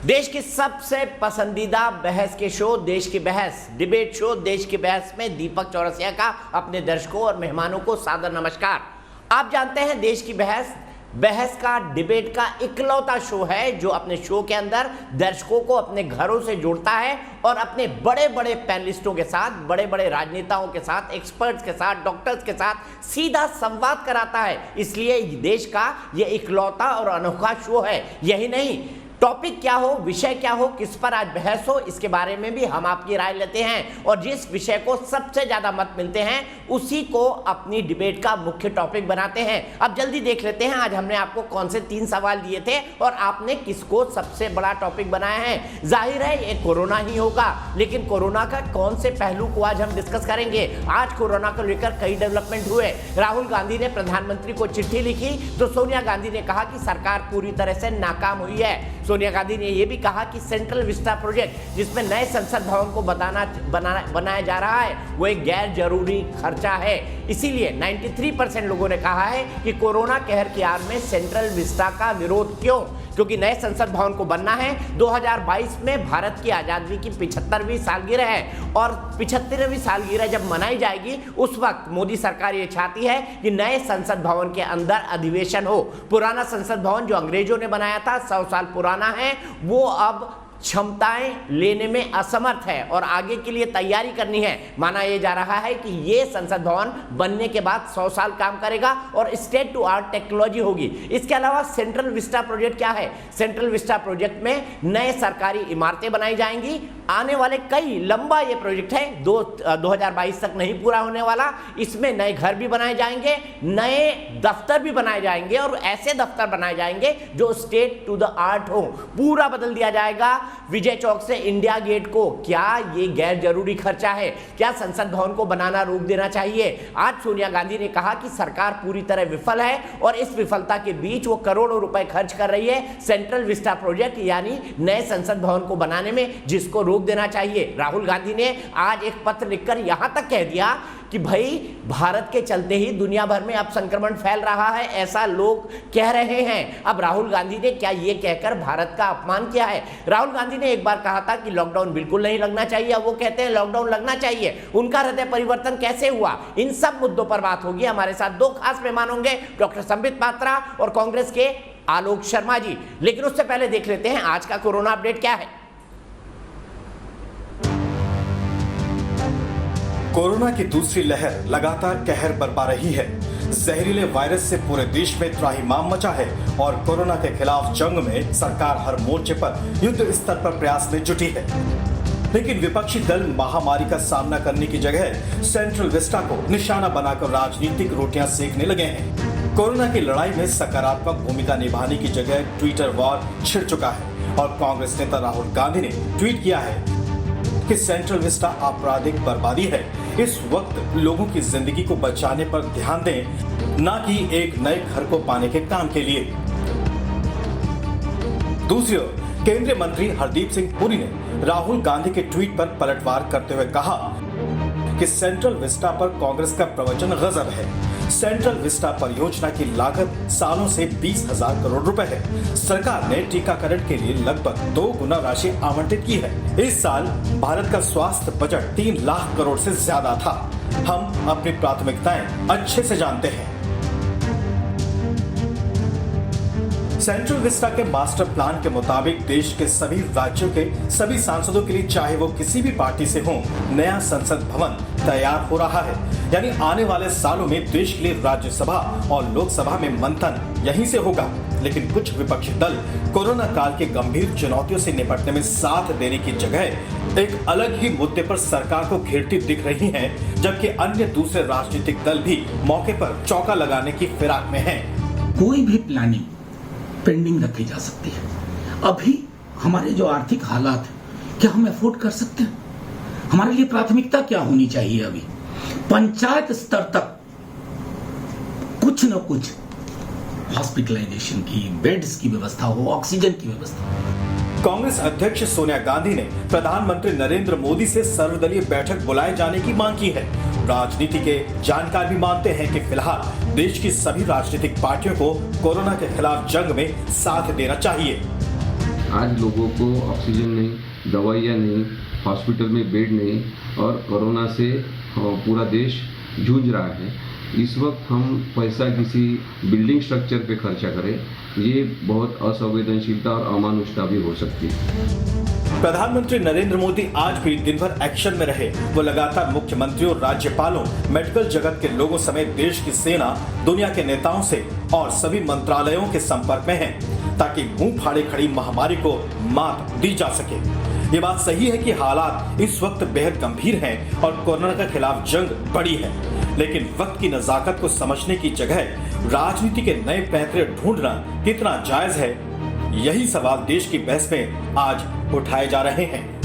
देश की सबसे पसंदीदा बहस के शो देश की बहस डिबेट शो देश की बहस में दीपक चौरसिया का अपने दर्शकों और मेहमानों को सादर नमस्कार। आप जानते हैं देश की बहस का डिबेट का इकलौता शो है जो अपने शो के अंदर दर्शकों को अपने घरों से जोड़ता है और अपने बड़े बड़े पैनलिस्टों के साथ, बड़े बड़े राजनेताओं के साथ, एक्सपर्ट्स के साथ, डॉक्टर्स के साथ सीधा संवाद कराता है। इसलिए देश का यह इकलौता और अनोखा शो है। यही नहीं, टॉपिक क्या हो, विषय क्या हो, किस पर आज बहस हो, इसके बारे में भी हम आपकी राय लेते हैं और जिस विषय को सबसे ज्यादा मत मिलते हैं उसी को अपनी डिबेट का मुख्य टॉपिक बनाते हैं। अब जल्दी देख लेते हैं आज हमने आपको कौन से 3 सवाल दिए थे और आपने किसको सबसे बड़ा टॉपिक बनाया है। जाहिर है ये कोरोना ही होगा, लेकिन कोरोना का कौन से पहलू को आज हम डिस्कस करेंगे। आज कोरोना को लेकर कई डेवलपमेंट हुए। राहुल गांधी ने प्रधानमंत्री को चिट्ठी लिखी तो सोनिया गांधी ने कहा कि सरकार पूरी तरह से नाकाम हुई है। सोनिया गांधी ने यह भी कहा कि सेंट्रल विस्टा प्रोजेक्ट जिसमें नए संसद भवन को बनाया जा रहा है वो एक गैर जरूरी खर्चा है। इसीलिए 93% लोगों ने कहा है कि कोरोना कहर की आड़ में सेंट्रल विस्टा का विरोध क्यों, क्योंकि नए संसद भवन को बनना है। 2022 में भारत की आजादी की 75वीं सालगिरह है और 75वीं सालगिरह जब मनाई जाएगी उस वक्त मोदी सरकार ये चाहती है कि नए संसद भवन के अंदर अधिवेशन हो। पुराना संसद भवन जो अंग्रेजों ने बनाया था, 100 साल पुराना है, वो अब क्षमताएं लेने में असमर्थ है और आगे के लिए तैयारी करनी है। माना यह जा रहा है कि यह संसद भवन बनने के बाद 100 साल काम करेगा और स्टेट टू आर्ट टेक्नोलॉजी होगी। इसके अलावा सेंट्रल विस्टा प्रोजेक्ट क्या है? सेंट्रल विस्टा प्रोजेक्ट में नए सरकारी इमारतें बनाई जाएंगी। आने वाले कई लंबा ये प्रोजेक्ट है, 2022 तक नहीं पूरा होने वाला। इसमें नए घर भी बनाए जाएंगे, नए दफ्तर भी बनाए जाएंगे और ऐसे दफ्तर बनाए जाएंगे जो स्टेट टू द आर्ट हो। पूरा बदल दिया जाएगा विजय चौक से इंडिया गेट को। क्या ये गैर जरूरी खर्चा है? क्या संसद भवन को बनाना रोक देना चाहिए? आज सोनिया गांधी ने कहा कि सरकार पूरी तरह विफल है और इस विफलता के बीच वो करोड़ों रुपए खर्च कर रही है सेंट्रल विस्टा प्रोजेक्ट यानी नए संसद भवन को बनाने में, जिसको रोक देना चाहिए। राहुल गांधी ने आज एक पत्र लिखकर यहां तक कह दिया कि भाई भारत के चलते ही दुनिया भर में अब संक्रमण फैल रहा है, ऐसा लोग कह रहे हैं। अब राहुल गांधी ने क्या ये कहकर भारत का अपमान किया है? राहुल गांधी ने एक बार कहा था कि लॉकडाउन बिल्कुल नहीं लगना चाहिए, अब वो कहते हैं लॉकडाउन लगना चाहिए। उनका हृदय परिवर्तन कैसे हुआ? इन सब मुद्दों पर बात होगी। हमारे साथ 2 खास मेहमान होंगे, डॉक्टर संबित पात्रा और कांग्रेस के आलोक शर्मा जी। लेकिन उससे पहले देख लेते हैं आज का कोरोना अपडेट क्या है। कोरोना की दूसरी लहर लगातार कहर बरपा रही है। जहरीले वायरस से पूरे देश में त्राहिमाम मचा है और कोरोना के खिलाफ जंग में सरकार हर मोर्चे पर युद्ध स्तर पर प्रयास में जुटी है। लेकिन विपक्षी दल महामारी का सामना करने की जगह सेंट्रल विस्टा को निशाना बनाकर राजनीतिक रोटियां सेकने लगे हैं। कोरोना की लड़ाई में सकारात्मक भूमिका निभाने की जगह ट्विटर वॉर छिड़ चुका है और कांग्रेस नेता राहुल गांधी ने ट्वीट किया है कि सेंट्रल विस्टा आपराधिक बर्बादी है। इस वक्त लोगों की जिंदगी को बचाने पर ध्यान दें, न कि एक नए घर को पाने के काम के लिए। दूसरी ओर केंद्रीय मंत्री हरदीप सिंह पुरी ने राहुल गांधी के ट्वीट पर पलटवार करते हुए कहा कि सेंट्रल विस्टा पर कांग्रेस का प्रवचन गजब है। सेंट्रल विस्टा परियोजना की लागत सालों से 20,000 करोड़ रुपए है। सरकार ने टीकाकरण के लिए लगभग 2 गुना राशि आवंटित की है। इस साल भारत का स्वास्थ्य बजट 3 लाख करोड़ से ज्यादा था। हम अपनी प्राथमिकताएं अच्छे से जानते हैं। सेंट्रल विस्टा के मास्टर प्लान के मुताबिक देश के सभी राज्यों के सभी सांसदों के लिए, चाहे वो किसी भी पार्टी से हो, नया संसद भवन तैयार हो रहा है। यानी आने वाले सालों में देश के लिए राज्यसभा और लोकसभा में मंथन यहीं से होगा। लेकिन कुछ विपक्षी दल कोरोना काल के गंभीर चुनौतियों से निपटने में साथ देने की जगह एक अलग ही मुद्दे पर सरकार को घेरती दिख रही हैं, जबकि अन्य दूसरे राजनीतिक दल भी मौके पर चौका लगाने की फिराक में हैं। कोई भी प्लानिंग पेंडिंग रखी जा सकती है। अभी हमारे जो आर्थिक हालात है, क्या हम अफोर्ड कर सकते हैं? हमारे लिए प्राथमिकता क्या होनी चाहिए? अभी पंचायत स्तर तक कुछ न कुछ हॉस्पिटलाइजेशन की, बेड्स की व्यवस्था हो, ऑक्सीजन की व्यवस्था हो। कांग्रेस अध्यक्ष सोनिया गांधी ने प्रधानमंत्री नरेंद्र मोदी से सर्वदलीय बैठक बुलाए जाने की मांग की है। राजनीति के जानकार भी मानते हैं कि फिलहाल देश की सभी राजनीतिक पार्टियों को कोरोना के खिलाफ जंग में साथ देना चाहिए। आज लोगों को ऑक्सीजन नहीं, दवाइयाँ नहीं, हॉस्पिटल में बेड नहीं और कोरोना से पूरा देश जूझ रहा है। इस वक्त हम पैसा किसी बिल्डिंग स्ट्रक्चर पे खर्चा करें, ये बहुत असंवेदनशीलता और अमानुषता भी हो सकती है। प्रधानमंत्री नरेंद्र मोदी आज भी दिन भर एक्शन में रहे। वो लगातार मुख्यमंत्रियों, राज्यपालों, मेडिकल जगत के लोगों समेत देश की सेना, दुनिया के नेताओं से और सभी मंत्रालयों के संपर्क में हैं, ताकि मुंह फाड़े खड़ी महामारी को मात दी जा सके। ये बात सही है कि हालात इस वक्त बेहद गंभीर हैं और कोरोना के खिलाफ जंग बड़ी है, लेकिन वक्त की नजाकत को समझने की जगह राजनीति के नए पैंतरे ढूंढना कितना जायज है, यही सवाल देश की बहस में आज उठाए जा रहे हैं।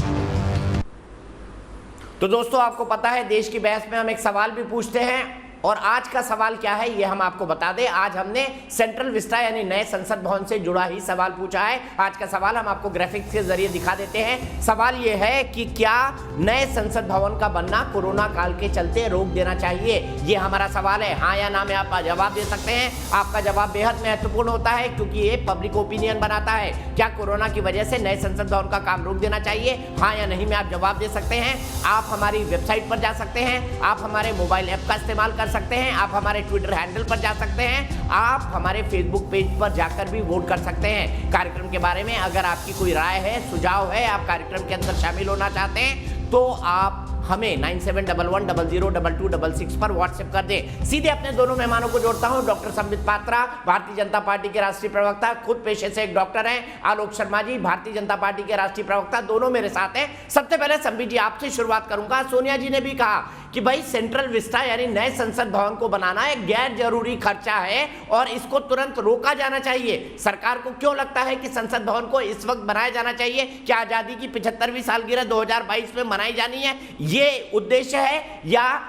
तो दोस्तों, आपको पता है देश की बहस में हम एक सवाल भी पूछते हैं, और आज का सवाल क्या है ये हम आपको बता दें। आज हमने सेंट्रल विस्टा यानी नए संसद भवन से जुड़ा ही सवाल पूछा है। आज का सवाल हम आपको ग्राफिक्स के जरिए दिखा देते हैं। सवाल ये है कि क्या नए संसद भवन का बनना कोरोना काल के चलते रोक देना चाहिए? ये हमारा सवाल है। हाँ या ना में आप जवाब दे सकते हैं। आपका जवाब बेहद महत्वपूर्ण होता है, क्योंकि ये पब्लिक ओपिनियन बनाता है। क्या कोरोना की वजह से नए संसद भवन का काम रोक देना चाहिए? हाँ या नहीं में आप जवाब दे सकते हैं। आप हमारी वेबसाइट पर जा सकते हैं, आप हमारे मोबाइल ऐप का इस्तेमाल कर सकते हैं, आप हमारे ट्विटर हैंडल पर जा सकते हैं, आप हमारे फेसबुक पेज पर जाकर भी वोट कर सकते हैं। कार्यक्रम के बारे में अगर आपकी कोई राय है, सुझाव है, आप कार्यक्रम के अंदर शामिल होना चाहते हैं, तो आप हमें 9711002266 पर व्हाट्सएप कर दें। सीधे अपने दोनों मेहमानों को जोड़ता हूं। डॉक्टर संबित पात्रा, भारतीय जनता पार्टी के राष्ट्रीय प्रवक्ता, खुद पेशे से एक डॉक्टर हैं। आलोक शर्मा जी, भारतीय जनता पार्टी के राष्ट्रीय प्रवक्ता, दोनों मेरे साथ हैं। सबसे पहले संबित जी आपसे शुरुआत करूंगा। सोनिया जी ने भी कहा कि भाई सेंट्रल विस्टा यानी नए संसद भवन को बनाना एक गैर जरूरी खर्चा है और इसको तुरंत रोका जाना चाहिए। सरकार को क्यों लगता है कि संसद भवन को इस वक्त बनाया जाना चाहिए? क्या आजादी की 75वीं सालगिरह 2022 में मनाई जानी है, ये उद्देश्य है, या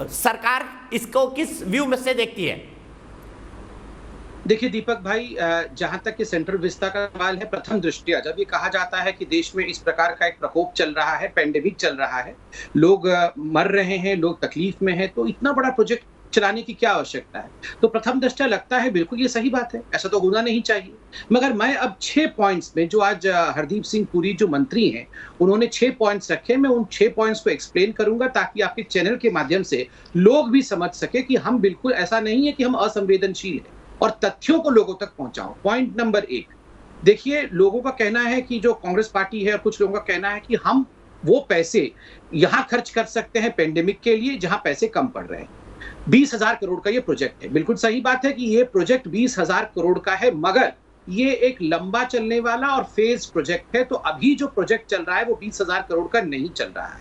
सरकार इसको किस व्यू में से देखती है? देखिए दीपक भाई, जहां तक कि सेंट्रल विस्टा का सवाल है, प्रथम दृष्टया जब ये कहा जाता है कि देश में इस प्रकार का एक प्रकोप चल रहा है, पेंडेमिक चल रहा है, लोग मर रहे हैं, लोग तकलीफ में हैं, तो इतना बड़ा प्रोजेक्ट चलाने की क्या आवश्यकता है? तो प्रथम दृष्टया लगता है बिल्कुल ये सही बात है, ऐसा तो होना नहीं चाहिए। मगर मैं अब 6 पॉइंट्स में, जो आज हरदीप सिंह पुरी जो मंत्री हैं, उन्होंने 6 पॉइंट्स रखे, मैं उन 6 पॉइंट्स को एक्सप्लेन करूंगा ताकि आपके चैनल के माध्यम से लोग भी समझ सके कि हम बिल्कुल ऐसा नहीं है कि हम असंवेदनशील हैं, और तथ्यों को लोगों तक पहुंचाओ। पॉइंट नंबर 1, देखिए लोगों का कहना है कि जो कांग्रेस पार्टी है और कुछ लोगों का कहना है कि हम वो पैसे यहां खर्च कर सकते हैं पेंडेमिक के लिए जहां पैसे कम पड़ रहे हैं। 20,000 करोड़ का ये प्रोजेक्ट है। बिल्कुल सही बात है कि ये प्रोजेक्ट 20,000 करोड़ का है, मगर ये एक लंबा चलने वाला और फेज प्रोजेक्ट है। तो अभी जो प्रोजेक्ट चल रहा है वो 20,000 करोड़ का नहीं चल रहा है।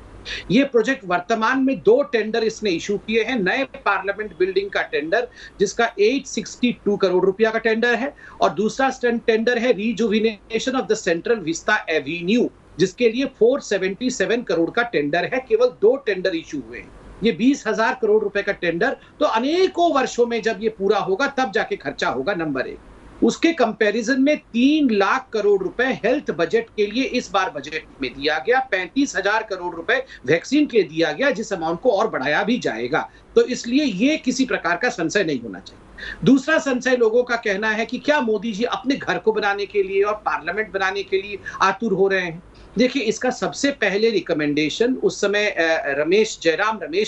ये प्रोजेक्ट वर्तमान में 2 टेंडर इसने इशू किए हैं। नए पार्लियामेंट बिल्डिंग का टेंडर जिसका 862 करोड़ रुपया का टेंडर है, और दूसरा टेंडर है rejuvenation of the central Vista Avenue, जिसके लिए 477 करोड़ का टेंडर है। केवल 2 टेंडर इशू हुए हैं। ये 20,000 करोड़ रुपए का टेंडर तो अनेकों वर्षों में जब ये पूरा होगा तब जाके खर्चा होगा, नंबर 1। उसके कंपैरिजन में 3 लाख करोड़ रुपए हेल्थ बजट के लिए इस बार बजट में दिया गया। 35,000 करोड़ रुपए वैक्सीन के लिए दिया गया, जिस अमाउंट को और बढ़ाया भी जाएगा। तो इसलिए ये किसी प्रकार का संशय नहीं होना चाहिए। दूसरा संशय लोगों का कहना है कि क्या मोदी जी अपने घर को बनाने के लिए और पार्लियामेंट बनाने के लिए आतुर हो रहे हैं। देखिए, इसका सबसे पहले रिकमेंडेशन उस समय Ramesh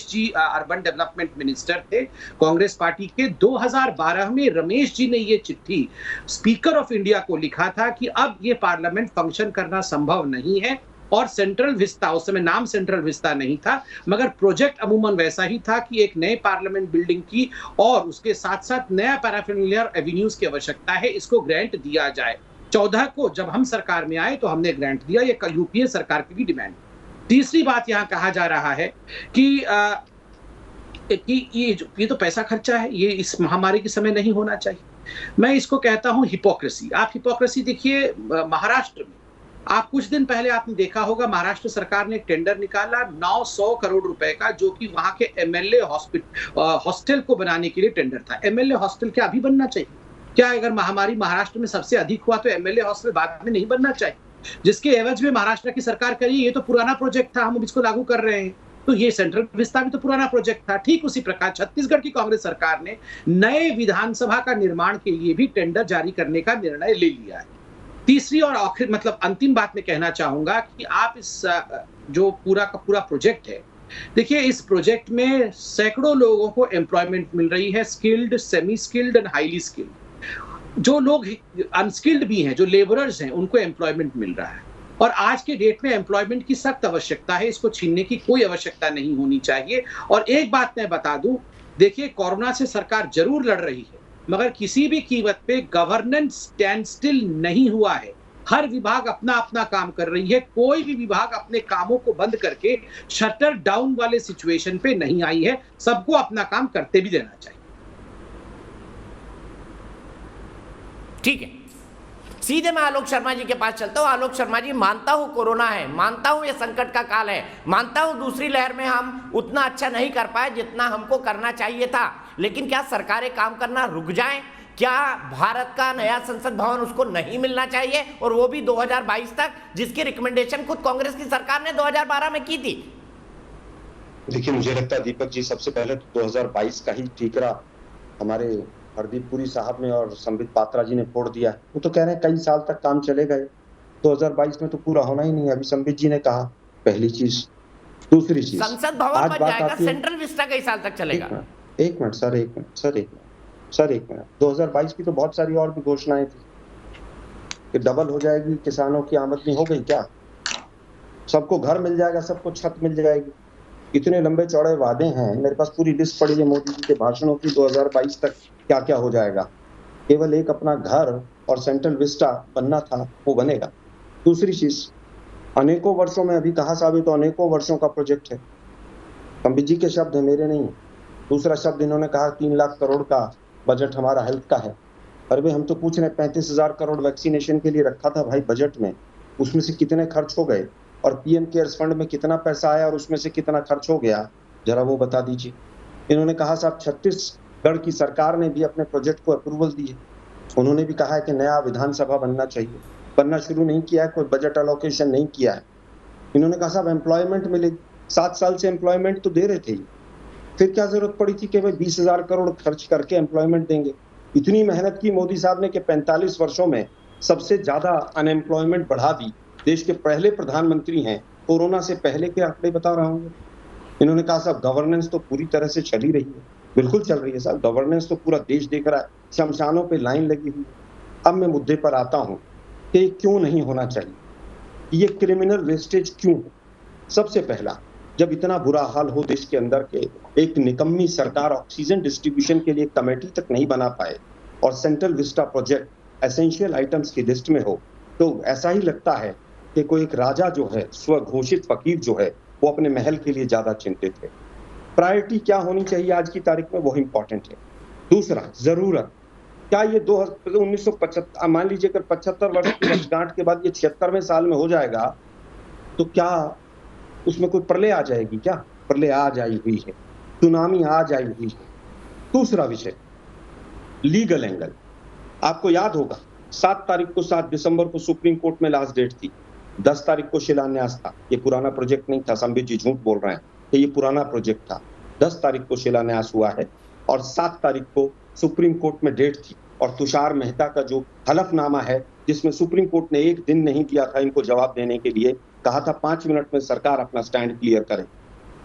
ji urban development minister थे कांग्रेस पार्टी के। 2012 में रमेश जी ने ये चिट्ठी स्पीकर ऑफ इंडिया को लिखा था कि अब ये पार्लियामेंट फंक्शन करना संभव नहीं है, और सेंट्रल विस्टा, उस समय नाम सेंट्रल विस्टा नहीं था, मगर प्रोजेक्ट अमूमन वैसा ही था कि एक नए पार्लियामेंट बिल्डिंग की और उसके साथ साथ नया पैराफिलियर एवेन्यूज की आवश्यकता है, इसको ग्रांट दिया जाए। 14 को जब हम सरकार में आए तो हमने ग्रांट दिया, ये यूपीए सरकार की भी डिमांड। तीसरी बात यहां कहा जा रहा है कि ये तो पैसा खर्चा है, ये इस महामारी के समय नहीं होना चाहिए। मैं इसको कहता हूं हिपोक्रेसी। आप हिपोक्रेसी देखिए, महाराष्ट्र में आप कुछ दिन पहले आपने देखा होगा, महाराष्ट्र सरकार ने एक टेंडर निकाला 900 करोड़ रुपए का, जो कि वहां के एमएलए हॉस्टल को बनाने के लिए टेंडर था। एमएलए हॉस्टल क्या अभी बनना चाहिए? क्या अगर महामारी महाराष्ट्र में सबसे अधिक हुआ तो एमएलए हॉस्टल बाद में नहीं बनना चाहिए? जिसके एवज में महाराष्ट्र की सरकार करी, ये तो पुराना प्रोजेक्ट था, हम इसको लागू कर रहे हैं। तो ये सेंट्रल विस्टा भी तो पुराना प्रोजेक्ट था। ठीक उसी प्रकार छत्तीसगढ़ की कांग्रेस सरकार ने नए विधानसभा का निर्माण के लिए भी टेंडर जारी करने का निर्णय ले लिया है। तीसरी और आखिर मतलब अंतिम बात मैं कहना चाहूंगा कि आप इस जो पूरा का पूरा प्रोजेक्ट है, देखिए इस प्रोजेक्ट में सैकड़ों लोगों को एम्प्लॉयमेंट मिल रही है, skilled, semi skilled and highly skilled. जो लोग अनस्किल्ड भी हैं, जो लेबरर्स हैं, उनको एम्प्लॉयमेंट मिल रहा है। और आज के डेट में एम्प्लॉयमेंट की सख्त आवश्यकता है, इसको छीनने की कोई आवश्यकता नहीं होनी चाहिए। और एक बात मैं बता दूं, देखिए कोरोना से सरकार जरूर लड़ रही है, मगर किसी भी कीमत पे गवर्नेंस स्टैंड स्टिल नहीं हुआ है। हर विभाग अपना अपना काम कर रही है, कोई भी विभाग अपने कामों को बंद करके शटर डाउन वाले सिचुएशन पे नहीं आई है। सबको अपना काम करते भी देना चाहिए। ठीक है, सीधे मैं आलोक शर्मा जी के पास चलता हूं। आलोक शर्मा जी, मानता हूं कोरोना है, मानता हूं ये संकट का काल है, मानता हूं दूसरी लहर में हम उतना अच्छा नहीं कर पाए जितना हमको करना चाहिए था, लेकिन क्या सरकारें काम करना रुक जाएं? क्या भारत का नया संसद भवन उसको नहीं मिलना चाहिए, और वो भी 2022 तक, जिसकी रिकमेंडेशन खुद कांग्रेस की सरकार ने 2012 में की थी? देखिए, मुझे लगता है दीपक जी, सबसे पहले तो 2022 का ही ठीकरा हमारे हरदीप पुरी साहब ने और संबित पात्रा जी ने फोड़ दिया। वो तो कह रहे हैं कई साल तक काम चलेगा, 2022 में तो पूरा होना ही नहीं है। अभी संबित जी ने कहा, पहली चीज। दूसरी चीज, संसद भवन बन जाएगा, सेंट्रल विस्टा कई साल तक चलेगा। एक मिनट सर, 2022 की तो बहुत सारी और भी घोषणाएं थी कि डबल हो जाएगी किसानों की आमदनी। हो गई क्या? सबको घर मिल जाएगा, सबको छत मिल जाएगी। इतने लंबे चौड़े वादे हैं, मेरे पास पूरी लिस्ट पड़ी है मोदी जी के भाषणों की। 2022 तक क्या क्या हो जाएगा? केवल एक अपना घर और सेंट्रल विस्टा बनना था, वो बनेगा। दूसरी चीज, अनेकों वर्षों में, अभी कहा साहब, तो अनेकों वर्षों का प्रोजेक्ट है। संबित जी के शब्द है, मेरे नहीं। दूसरा शब्द इन्होंने कहा 3 लाख करोड़ का बजट हमारा हेल्थ का है। अरे भाई, हम तो पूछ रहे हैं 35,000 करोड़ वैक्सीनेशन के लिए रखा था भाई बजट में, उसमें से कितने खर्च हो गए? और पीएम केयर्स फंड में कितना पैसा आया और उसमें से कितना खर्च हो गया, जरा वो बता दीजिए। इन्होंने कहा साहब छत्तीसगढ़ की सरकार ने भी अपने प्रोजेक्ट को अप्रूवल दी है। उन्होंने भी कहा है कि नया विधानसभा बनना चाहिए, बनना शुरू नहीं किया है, कोई बजट अलोकेशन नहीं किया है। इन्होंने कहा साहब एम्प्लॉयमेंट मिलेगी, 7 साल से एम्प्लॉयमेंट तो दे रहे थे, फिर क्या जरूरत पड़ी थी कि भाई 20,000 करोड़ खर्च करके एम्प्लॉयमेंट देंगे? इतनी मेहनत की मोदी साहब ने कि 45 वर्षों में सबसे ज्यादा अनएम्प्लॉयमेंट बढ़ा दी। देश के पहले प्रधानमंत्री हैं, कोरोना से पहले के आंकड़े बता रहा हूँ। इन्होंने कहा साहब गवर्नेंस तो पूरी तरह से चल ही रही है। बिल्कुल चल रही है साहब, गवर्नेंस तो पूरा देश देख रहा है, शमशानों पे लाइन लगी हुई। अब मैं मुद्दे पर आता हूँ कि क्यों नहीं होना चाहिए, ये क्रिमिनल वेस्टेज क्यों? सबसे पहला, जब इतना बुरा हाल हो देश के अंदर के एक निकम्मी सरकार ऑक्सीजन डिस्ट्रीब्यूशन के लिए कमेटी तक नहीं बना पाए और central Vista project essential items की लिस्ट में हो, तो ऐसा ही लगता है कि कोई एक राजा जो है, स्वघोषित फकीर जो है, वो अपने महल के लिए ज्यादा चिंतित है। प्रायोरिटी क्या होनी चाहिए आज की तारीख में, वो इंपॉर्टेंट है। दूसरा, जरूरत क्या ये 1975, मान लीजिए अगर 75 वर्ष की वर्षगांठ के बाद ये 76वें साल में हो जाएगा, तो क्या उसमें कोई प्रलय आ जाएगी? क्या प्रलय आज आई हुई है, सुनामी आज आई हुई है। दूसरा विषय, लीगल एंगल। आपको याद होगा 7 दिसंबर को सुप्रीम कोर्ट में लास्ट डेट थी, 10 तारीख को शिलान्यास था। ये पुराना प्रोजेक्ट नहीं था, संबित जी झूठ बोल रहे हैं कि ये पुराना प्रोजेक्ट था। 10 तारीख को शिलान्यास हुआ है और 7 तारीख को सुप्रीम कोर्ट में डेट थी। और तुषार मेहता का जो हलफनामा है, जिसमें सुप्रीम कोर्ट ने 1 दिन नहीं दिया था इनको जवाब देने के लिए, कहा था 5 मिनट में सरकार अपना स्टैंड क्लियर करे।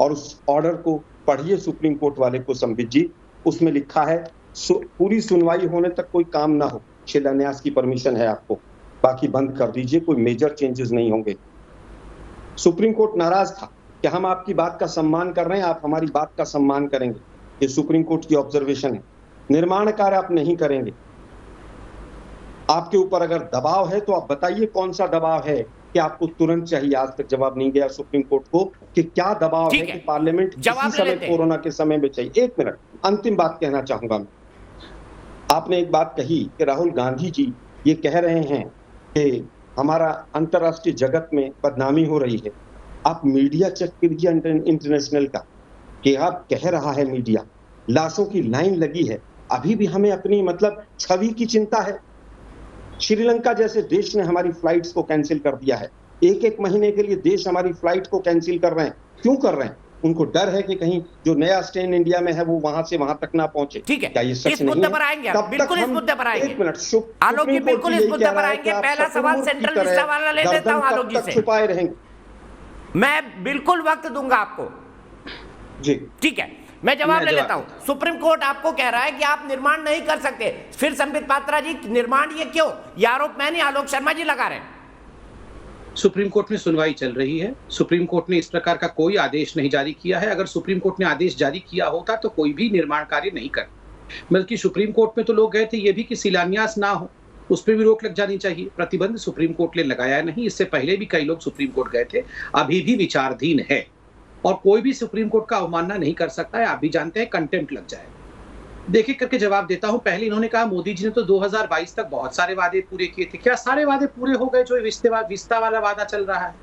और उस ऑर्डर को पढ़िए सुप्रीम कोर्ट वाले को संबित जी, उसमें लिखा है पूरी सुनवाई होने तक कोई काम ना हो, शिलान्यास की परमिशन है आपको, बाकी बंद कर दीजिए, कोई मेजर चेंजेस नहीं होंगे। सुप्रीम कोर्ट नाराज था कि हम आपकी बात का सम्मान कर रहे हैं, आप हमारी बात का सम्मान करेंगे। ये सुप्रीम कोर्ट की ऑब्जर्वेशन है। निर्माण कार्य आप नहीं करेंगे, आपके ऊपर अगर दबाव है तो आप बताइए कौन सा दबाव है कि आपको तुरंत चाहिए। आज तक जवाब नहीं गया सुप्रीम कोर्ट को कि क्या दबाव है कि पार्लियामेंट इसी समय कोरोना के समय में चाहिए। 1 मिनट, अंतिम बात कहना चाहूंगा मैं। आपने एक बात कही कि राहुल गांधी जी ये कह रहे हैं कि हमारा अंतरराष्ट्रीय जगत में बदनामी हो रही है। आप मीडिया चेक कीजिए इंटरनेशनल का, कि आप कह रहा है मीडिया, लाशों की लाइन लगी है, अभी भी हमें अपनी मतलब छवि की चिंता है। श्रीलंका जैसे देश ने हमारी फ्लाइट्स को कैंसिल कर दिया है। 1-1 महीने के लिए देश हमारी फ्लाइट को कैंसिल कर रहे हैं। क्यों कर रहे हैं? उनको डर है कि कहीं जो नया स्ट्रेन इंडिया में है वो वहां से वहां तक ना पहुंचे। ठीक है, क्या ये सच इस नहीं मुद्दे है? पर आएंगे आप, तब तक बिल्कुल इस हम- मुद्दे पर आएंगे। एक मिनट, आलोक जी, सुप्रीम कोर्ट बिल्कुल इस यही मुद्दे कह पर रहा है आएंगे। कि आप पहला सवाल शत्रुमुख की सेंट्रल तरह विस्ता वाला ले लेता हूं गर्दन आलोक कब जी तक से। छुपाए रहेंगे। मैं बिल्कुल वक्त दूंगा आपको, जी, ठीक है, मैं जवाब मैं ले जवाब लेता हूं। देता हूं। सुप्रीम कोर्ट आपको कह रहा है कि आप निर्माण नहीं कर सकते। फिर संबित पात्रा जी, निर्माण ये क्यों? ये आरोप मैं नहीं, आलोक शर्मा जी लगा रहे हैं। सुप्रीम कोर्ट में सुनवाई चल रही है। सुप्रीम कोर्ट ने इस प्रकार का कोई आदेश नहीं जारी किया है। अगर सुप्रीम कोर्ट ने आदेश जारी किया होता तो कोई भी निर्माण कार्य नहीं कर, बल्कि सुप्रीम कोर्ट में तो लोग गए थे ये भी कि शिलान्यास ना हो, उस पर भी रोक लग जानी चाहिए। प्रतिबंध सुप्रीम कोर्ट ने लगाया नहीं। इससे पहले भी कई लोग सुप्रीम कोर्ट गए थे, अभी भी विचाराधीन है और कोई भी सुप्रीम कोर्ट का अवमानना नहीं कर सकता है। आप भी जानते हैं, कंटेम्प्ट लग जाएगा। देखिए, करके जवाब देता हूं। पहले इन्होंने कहा मोदी जी ने तो 2022 तक बहुत सारे वादे पूरे किए थे। क्या सारे वादे पूरे हो गए जो विस्ता वाला वादा चल रहा है?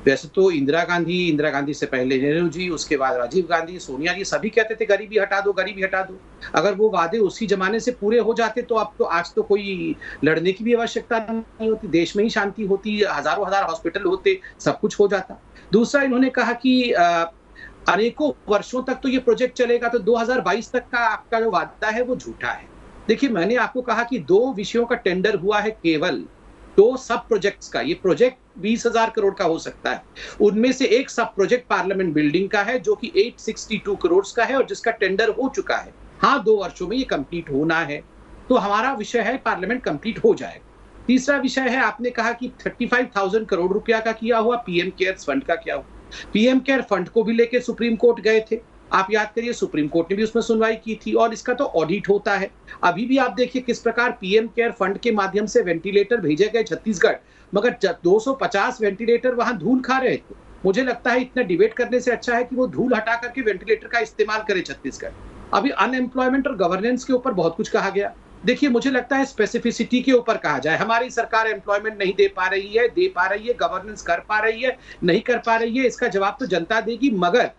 वैसे तो इंदिरा गांधी से पहले नेहरू जी, उसके बाद राजीव गांधी, सोनिया जी, सभी कहते थे गरीबी हटा दो, गरीबी हटा दो। अगर वो वादे उसी जमाने से पूरे हो जाते तो अब तो आज तो कोई लड़ने की भी आवश्यकता नहीं होती, देश में ही शांति होती, हजारों हजार हॉस्पिटल होते, सब कुछ हो जाता। दूसरा, इन्होंने कहा कि अनेकों वर्षों तक तो ये प्रोजेक्ट चलेगा, तो 2022 तक का आपका जो वादा है वो झूठा है। देखिए, मैंने आपको कहा कि 2 विषयों का टेंडर हुआ है, केवल 2 सब प्रोजेक्ट्स का। ये प्रोजेक्ट 20,000 करोड़ का हो सकता है। उनमें से एक सब प्रोजेक्ट पार्लियामेंट बिल्डिंग का है जो कि 862 करोड़ का है और जिसका टेंडर हो चुका है। हाँ, 2 वर्षों में ये कंप्लीट होना है, तो हमारा विषय है पार्लियामेंट कंप्लीट हो जाएगा। तीसरा विषय है, आपने कहा कि 35,000 करोड़ रुपया का किया हुआ, पीएम केयर्स फंड का क्या हुआ? पीएम केयर फंड को भी लेके सुप्रीम कोर्ट गए थे। आप याद करिए, सुप्रीम कोर्ट ने भी उसमें सुनवाई की थी और इसका तो ऑडिट होता है। अभी भी आप देखिए किस प्रकार पीएम केयर फंड के माध्यम से वेंटिलेटर भेजे गए छत्तीसगढ़, मगर 250 वेंटिलेटर वहां धूल खा रहे थे। मुझे लगता है इतना डिबेट करने से अच्छा है कि वो धूल हटा करके वेंटिलेटर का इस्तेमाल करे छत्तीसगढ़। अभी अनएम्प्लॉयमेंट और गवर्नेंस के ऊपर बहुत कुछ कहा गया। देखिए, मुझे लगता है स्पेसिफिसिटी के ऊपर कहा जाए। हमारी सरकार एम्प्लॉयमेंट नहीं दे पा रही है, दे पा रही है, गवर्नेंस कर पा रही है, नहीं कर पा रही है, इसका जवाब तो जनता देगी। मगर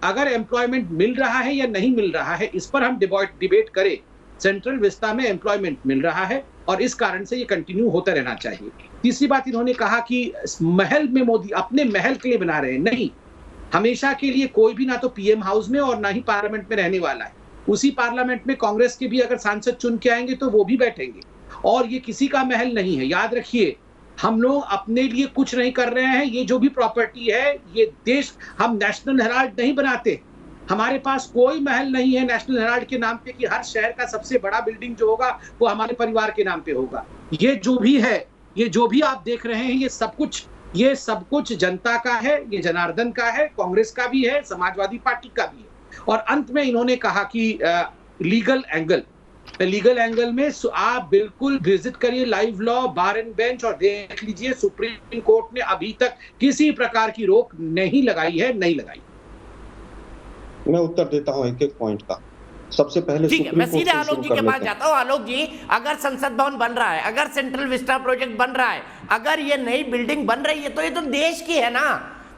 अगर एम्प्लॉयमेंट मिल रहा है या नहीं मिल रहा है, इस पर हम डिबेट करें। सेंट्रल विस्ता में एम्प्लॉयमेंट मिल रहा है और इस कारण से ये कंटिन्यू होता रहना चाहिए। तीसरी बात, इन्होंने कहा कि महल में मोदी अपने महल के लिए बना रहे हैं। नहीं, हमेशा के लिए कोई भी ना तो पीएम हाउस में और ना ही पार्लियामेंट में रहने वाला है। उसी पार्लियामेंट में कांग्रेस के भी अगर सांसद चुन के आएंगे तो वो भी बैठेंगे और ये किसी का महल नहीं है। याद रखिए, हम लोग अपने लिए कुछ नहीं कर रहे हैं। ये जो भी प्रॉपर्टी है, ये देश, हम नेशनल हेराल्ड नहीं बनाते। हमारे पास कोई महल नहीं है नेशनल हेराल्ड के नाम पे कि हर शहर का सबसे बड़ा बिल्डिंग जो होगा वो हमारे परिवार के नाम पे होगा। ये जो भी है, ये जो भी आप देख रहे हैं, ये सब कुछ जनता का है, ये जनार्दन का है, कांग्रेस का भी है, समाजवादी पार्टी का भी है। और अंत में इन्होंने कहा कि लीगल एंगल में आप बिल्कुल विजिट करिए live law bar and bench और देख लीजिए, सुप्रीम कोर्ट ने अभी तक किसी प्रकार की रोक नहीं लगाई है, नहीं लगाई। मैं उत्तर देता हूं एक एक पॉइंट का। सबसे पहले ठीक है, मैं सुप्रीम सीधे कोर्ट से आलोक जी शुरू के कर पास लेते हैं। जाता हूं। आलोक जी, अगर संसद भवन बन रहा है, अगर सेंट्रल विस्टा प्रोजेक्ट बन रहा है, अगर ये नई बिल्डिंग बन रही है तो ये तो देश की है ना।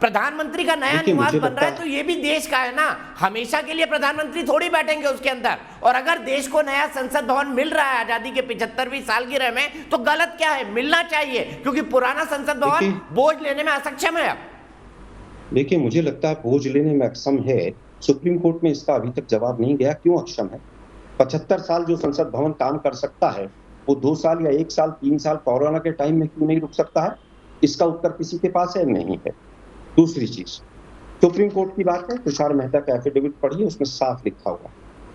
प्रधानमंत्री का नया देखिए, निवास मुझे बन रहा है लगता तो ये भी देश का है ना। हमेशा के लिए प्रधानमंत्री थोड़ी बैठेंगे उसके अंदर। और अगर देश को नया संसद भवन मिल रहा है आजादी के 75वीं सालगिरह में, तो गलत क्या है? मिलना चाहिए, क्योंकि पुराना संसद भवन बोझ लेने में असक्षम है। देखिए, मुझे लगता है बोझ लेने में अक्षम है। सुप्रीम कोर्ट में इसका अभी तक जवाब नहीं गया, क्यों अक्षम है। 75 साल जो संसद भवन काम कर सकता है, वो 2 साल या 1 साल 3 साल कोरोना के टाइम में क्यों नहीं रुक सकता है? इसका उत्तर किसी के पास है? नहीं है। दूसरी चीज, सुप्रीम कोर्ट की बात है, तुषार मेहता का एफिडेविट पढ़िए, उसमें साफ लिखा हुआ।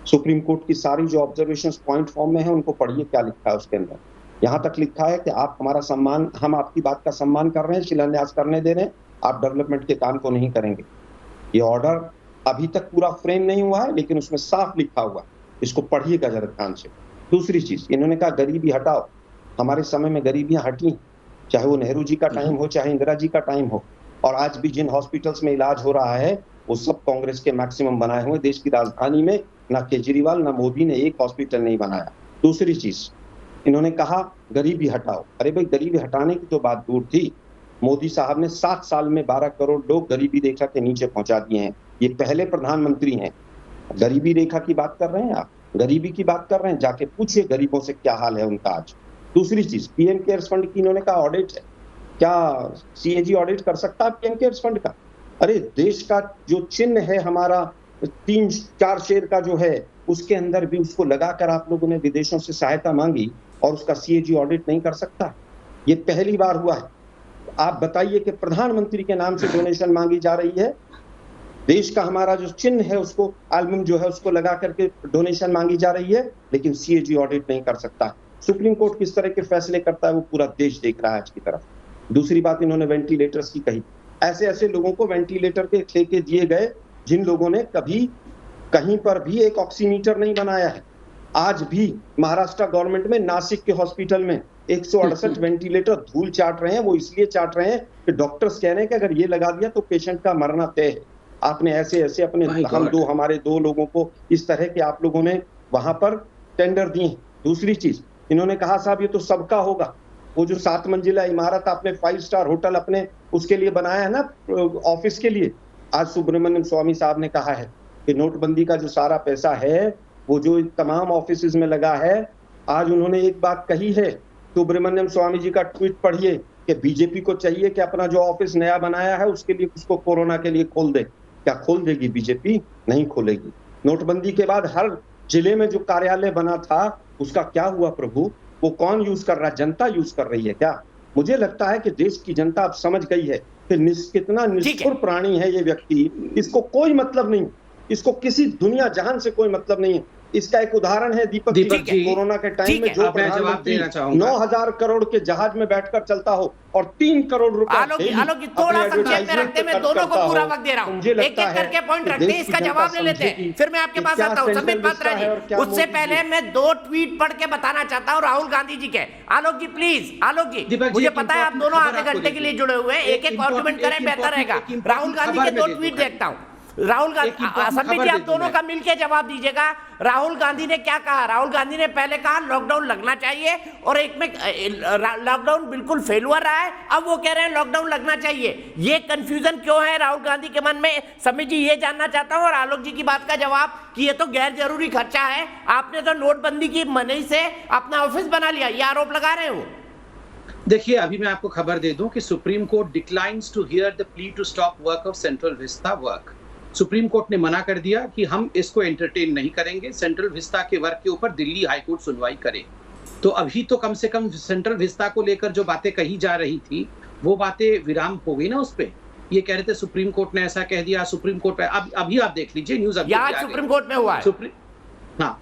सुप्रीम कोर्ट की सारी जो ऑब्जर्वेशंस पॉइंट फॉर्म में है, उनको पढ़िए, क्या लिखा है उसके अंदर। यहाँ तक लिखा है कि आप हमारा सम्मान, हम आपकी बात का सम्मान कर रहे हैं, शिलान्यास करने दे रहे हैं, आप डेवलपमेंट के काम को नहीं करेंगे। ये ऑर्डर अभी तक पूरा फ्रेम नहीं हुआ है, लेकिन उसमें साफ लिखा हुआ, इसको पढ़िएगा जरा ध्यान से। दूसरी चीज, इन्होंने कहा गरीबी हटाओ। हमारे समय में गरीबियां हटी, चाहे वो नेहरू जी का टाइम हो, चाहे इंदिरा जी का टाइम हो। और आज भी जिन हॉस्पिटल्स में इलाज हो रहा है, वो सब कांग्रेस के मैक्सिमम बनाए हुए। देश की राजधानी में ना केजरीवाल ना मोदी ने एक हॉस्पिटल नहीं बनाया। दूसरी चीज, इन्होंने कहा गरीबी हटाओ। अरे भाई, गरीबी हटाने की तो बात दूर थी। मोदी साहब ने 7 साल में 12 करोड़ लोग गरीबी रेखा के नीचे पहुंचा दिए हैं। ये पहले प्रधानमंत्री हैं। गरीबी रेखा की बात कर रहे हैं आप, गरीबी की बात कर रहे हैं, जाके पूछिए गरीबों से क्या हाल है उनका आज। दूसरी चीज, पीएम केयर्स फंड की इन्होंने कहा ऑडिट है। क्या सीएजी ऑडिट कर सकता है पीएम केयर्स फंड का? अरे देश का जो चिन्ह है हमारा 3-4 शेर का जो है, उसके अंदर भी उसको लगाकर आप लोगों ने विदेशों से सहायता मांगी और उसका सीएजी ऑडिट नहीं कर सकता। ये पहली बार हुआ है। आप बताइए कि प्रधानमंत्री के नाम से डोनेशन मांगी जा रही है, देश का हमारा जो चिन्ह है उसको एल्बम जो है उसको लगा करके डोनेशन मांगी जा रही है, लेकिन सीएजी ऑडिट नहीं कर सकता। सुप्रीम कोर्ट किस तरह के फैसले करता है वो पूरा देश देख रहा है आज की तरफ। दूसरी बात इन्होंने वेंटिलेटर्स की कही, ऐसे ऐसे लोगों को वेंटिलेटर के ठेके दिए गए जिन लोगों ने कभी कहीं पर भी एक ऑक्सीमीटर नहीं बनाया है। आज भी महाराष्ट्र गवर्नमेंट में नासिक के हॉस्पिटल में 168 वेंटिलेटर धूल चाट रहे हैं। वो इसलिए चाट रहे हैं कि डॉक्टर्स कह रहे हैं कि अगर ये लगा दिया तो पेशेंट का मरना तय है। आपने ऐसे ऐसे अपने हमारे दो लोगों को इस तरह के आप लोगों ने वहां पर टेंडर दिए। दूसरी चीज इन्होंने कहा साहब ये तो सबका होगा, वो जो 7 मंजिला इमारत आपने 5 स्टार होटल अपने उसके लिए बनाया है ना, ऑफिस के लिए, आज सुब्रमण्यम स्वामी साहब ने कहा है कि नोटबंदी का जो सारा पैसा है वो जो तमाम ऑफिस में लगा है। आज उन्होंने एक बात कही है, सुब्रमण्यम स्वामी जी का ट्वीट पढ़िए कि बीजेपी को चाहिए कि अपना जो ऑफिस नया बनाया है उसके लिए उसको कोरोना के लिए खोल दे। क्या खोल देगी बीजेपी? नहीं खोलेगी। नोटबंदी के बाद हर जिले में जो कार्यालय बना था उसका क्या हुआ प्रभु? वो कौन यूज कर रहा है? जनता यूज कर रही है क्या? मुझे लगता है कि देश की जनता अब समझ गई है कि कितना निष्ठुर प्राणी है ये व्यक्ति। इसको कोई मतलब नहीं, इसको किसी दुनिया जहान से कोई मतलब नहीं है। इसका एक उदाहरण है दीपक जी, कोरोना के टाइम में जो प्रधानमंत्री 9,000 करोड़ के जहाज में बैठकर चलता हो और 3 करोड़ रुपए आलोक थोड़ा संक्षेप में रखते, मैं दोनों को पूरा वक्त दे रहा हूँ, एक एक करके पॉइंट रखते हैं, इसका जवाब ले लेते हैं, फिर मैं आपके पास आता हूँ। संबित पात्रा जी, उससे पहले मैं 2 ट्वीट पढ़ के बताना चाहता हूँ राहुल गांधी जी के। आलोक जी प्लीज, आलोक जी मुझे पता है आप दोनों आधे घंटे के लिए जुड़े हुए हैं, एक एक आर्गुमेंट करें बेहतर रहेगा। राहुल गांधी के 2 ट्वीट देखता हूँ। राहुल गांधी, संबित जी आप दोनों का मिलकर जवाब दीजिएगा। राहुल गांधी ने क्या कहा? राहुल गांधी ने पहले कहा लॉकडाउन लगना चाहिए और एक में लॉकडाउन बिल्कुल फेल हुआ रहा है, अब वो कह रहे हैं लॉकडाउन लगना चाहिए। ये कंफ्यूजन क्यों है राहुल गांधी के मन में? संबित जी ये जानना चाहता हूं। और आलोक जी की बात का जवाब कि ये तो गैर जरूरी खर्चा है, आपने तो नोटबंदी की मनी से अपना ऑफिस बना लिया, ये आरोप लगा रहे हो। देखिए अभी मैं आपको खबर दे दूं कि Supreme Court declines to hear the plea to stop work of Central Vista work. Supreme Court ने मना कर दिया कि हम इसको एंटरटेन नहीं करेंगे, सेंट्रल विस्ता के वर्क के ऊपर दिल्ली हाईकोर्ट सुनवाई करे। तो अभी तो कम से कम सेंट्रल विस्ता को लेकर जो बातें कही जा रही थी वो बातें विराम हो गई ना उस पे। ये कह रहे थे सुप्रीम कोर्ट ने ऐसा कह दिया, सुप्रीम कोर्ट अभी आप देख लीजिए न्यूज अभी सुप्रीम कोर्ट में हुआ है।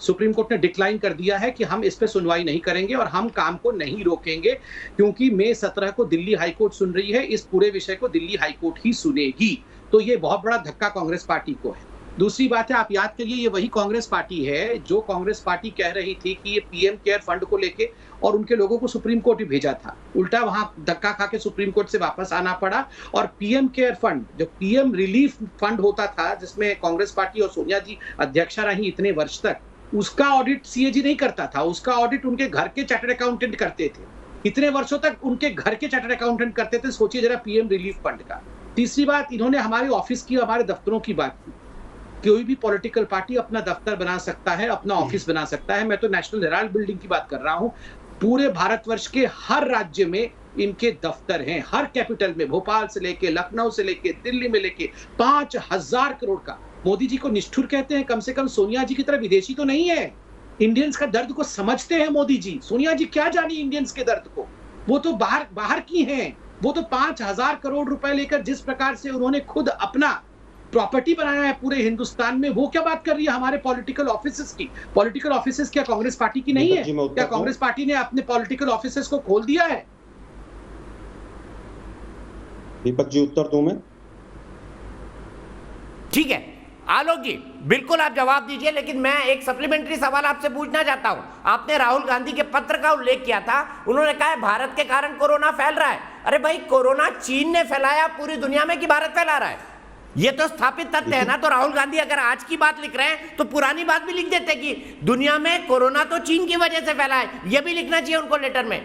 सुप्रीम कोर्ट ने डिक्लाइन कर दिया है कि हम इस पे सुनवाई नहीं करेंगे और हम काम को नहीं रोकेंगे, क्योंकि मई 17 को दिल्ली हाईकोर्ट सुन रही है, इस पूरे विषय को दिल्ली हाईकोर्ट ही सुनेगी। तो ये बहुत बड़ा धक्का कांग्रेस पार्टी को है। दूसरी बात है, आप याद करिए ये वही कांग्रेस पार्टी है जो कांग्रेस पार्टी कह रही थी कि ये पीएम केयर फंड को लेके और उनके लोगों को सुप्रीम कोर्ट ही भेजा था, उल्टा वहां धक्का खा के सुप्रीम कोर्ट से वापस आना पड़ा। और पीएम केयर फंड जो पीएम रिलीफ फंड होता था जिसमें कांग्रेस पार्टी और सोनिया जी अध्यक्षा रही इतने वर्ष तक, उसका ऑडिट सीएजी नहीं करता था, उसका ऑडिट उनके घर के चार्टर्ड अकाउंटेंट करते थे। इतने वर्षों तक उनके घर के चार्टर्ड अकाउंटेंट करते थे, सोचिए जरा पीएम रिलीफ फंड का। तीसरी बात, इन्होंने हमारे ऑफिस की, हमारे दफ्तरों की बात की। कोई भी पॉलिटिकल पार्टी अपना दफ्तर बना सकता है, अपना ऑफिस बना सकता है। मैं तो नेशनल हेराल्ड बिल्डिंग की बात कर रहा हूं। पूरे भारतवर्ष के हर राज्य में इनके दफ्तर हैं, हर कैपिटल में, भोपाल से लेके लखनऊ से लेके दिल्ली में लेके 5,000 करोड़ का। मोदी जी को निष्ठुर कहते हैं, कम से कम सोनिया जी की तरह विदेशी तो नहीं है, इंडियंस का दर्द को समझते हैं मोदी जी। सोनिया जी क्या जानी इंडियंस के दर्द को, वो तो बाहर की हैं। वो तो 5,000 करोड़ रुपए लेकर जिस प्रकार से उन्होंने खुद अपना प्रॉपर्टी बनाया है पूरे हिंदुस्तान में, वो क्या बात कर रही है हमारे पॉलिटिकल ऑफिसेस की। पॉलिटिकल ऑफिसेस क्या कांग्रेस पार्टी की नहीं है? क्या कांग्रेस पार्टी ने अपने पॉलिटिकल ऑफिसेस को खोल दिया है? दीपक जी उत्तर दूं मैं? ठीक है आलोक जी, बिल्कुल आप जवाब दीजिए, लेकिन मैं एक सप्लीमेंट्री सवाल आपसे पूछना चाहता हूं। आपने राहुल गांधी के पत्र का उल्लेख किया था, उन्होंने कहा है भारत के कारण कोरोना फैल रहा है। अरे भाई, कोरोना चीन ने फैलाया पूरी दुनिया में कि भारत फैला रहा है? ये तो स्थापित तथ्य है ना। तो राहुल गांधी अगर आज की बात लिख रहे हैं तो पुरानी बात भी लिख देते कि दुनिया में कोरोना तो चीन की वजह से फैला है, ये भी लिखना चाहिए उनको लेटर में।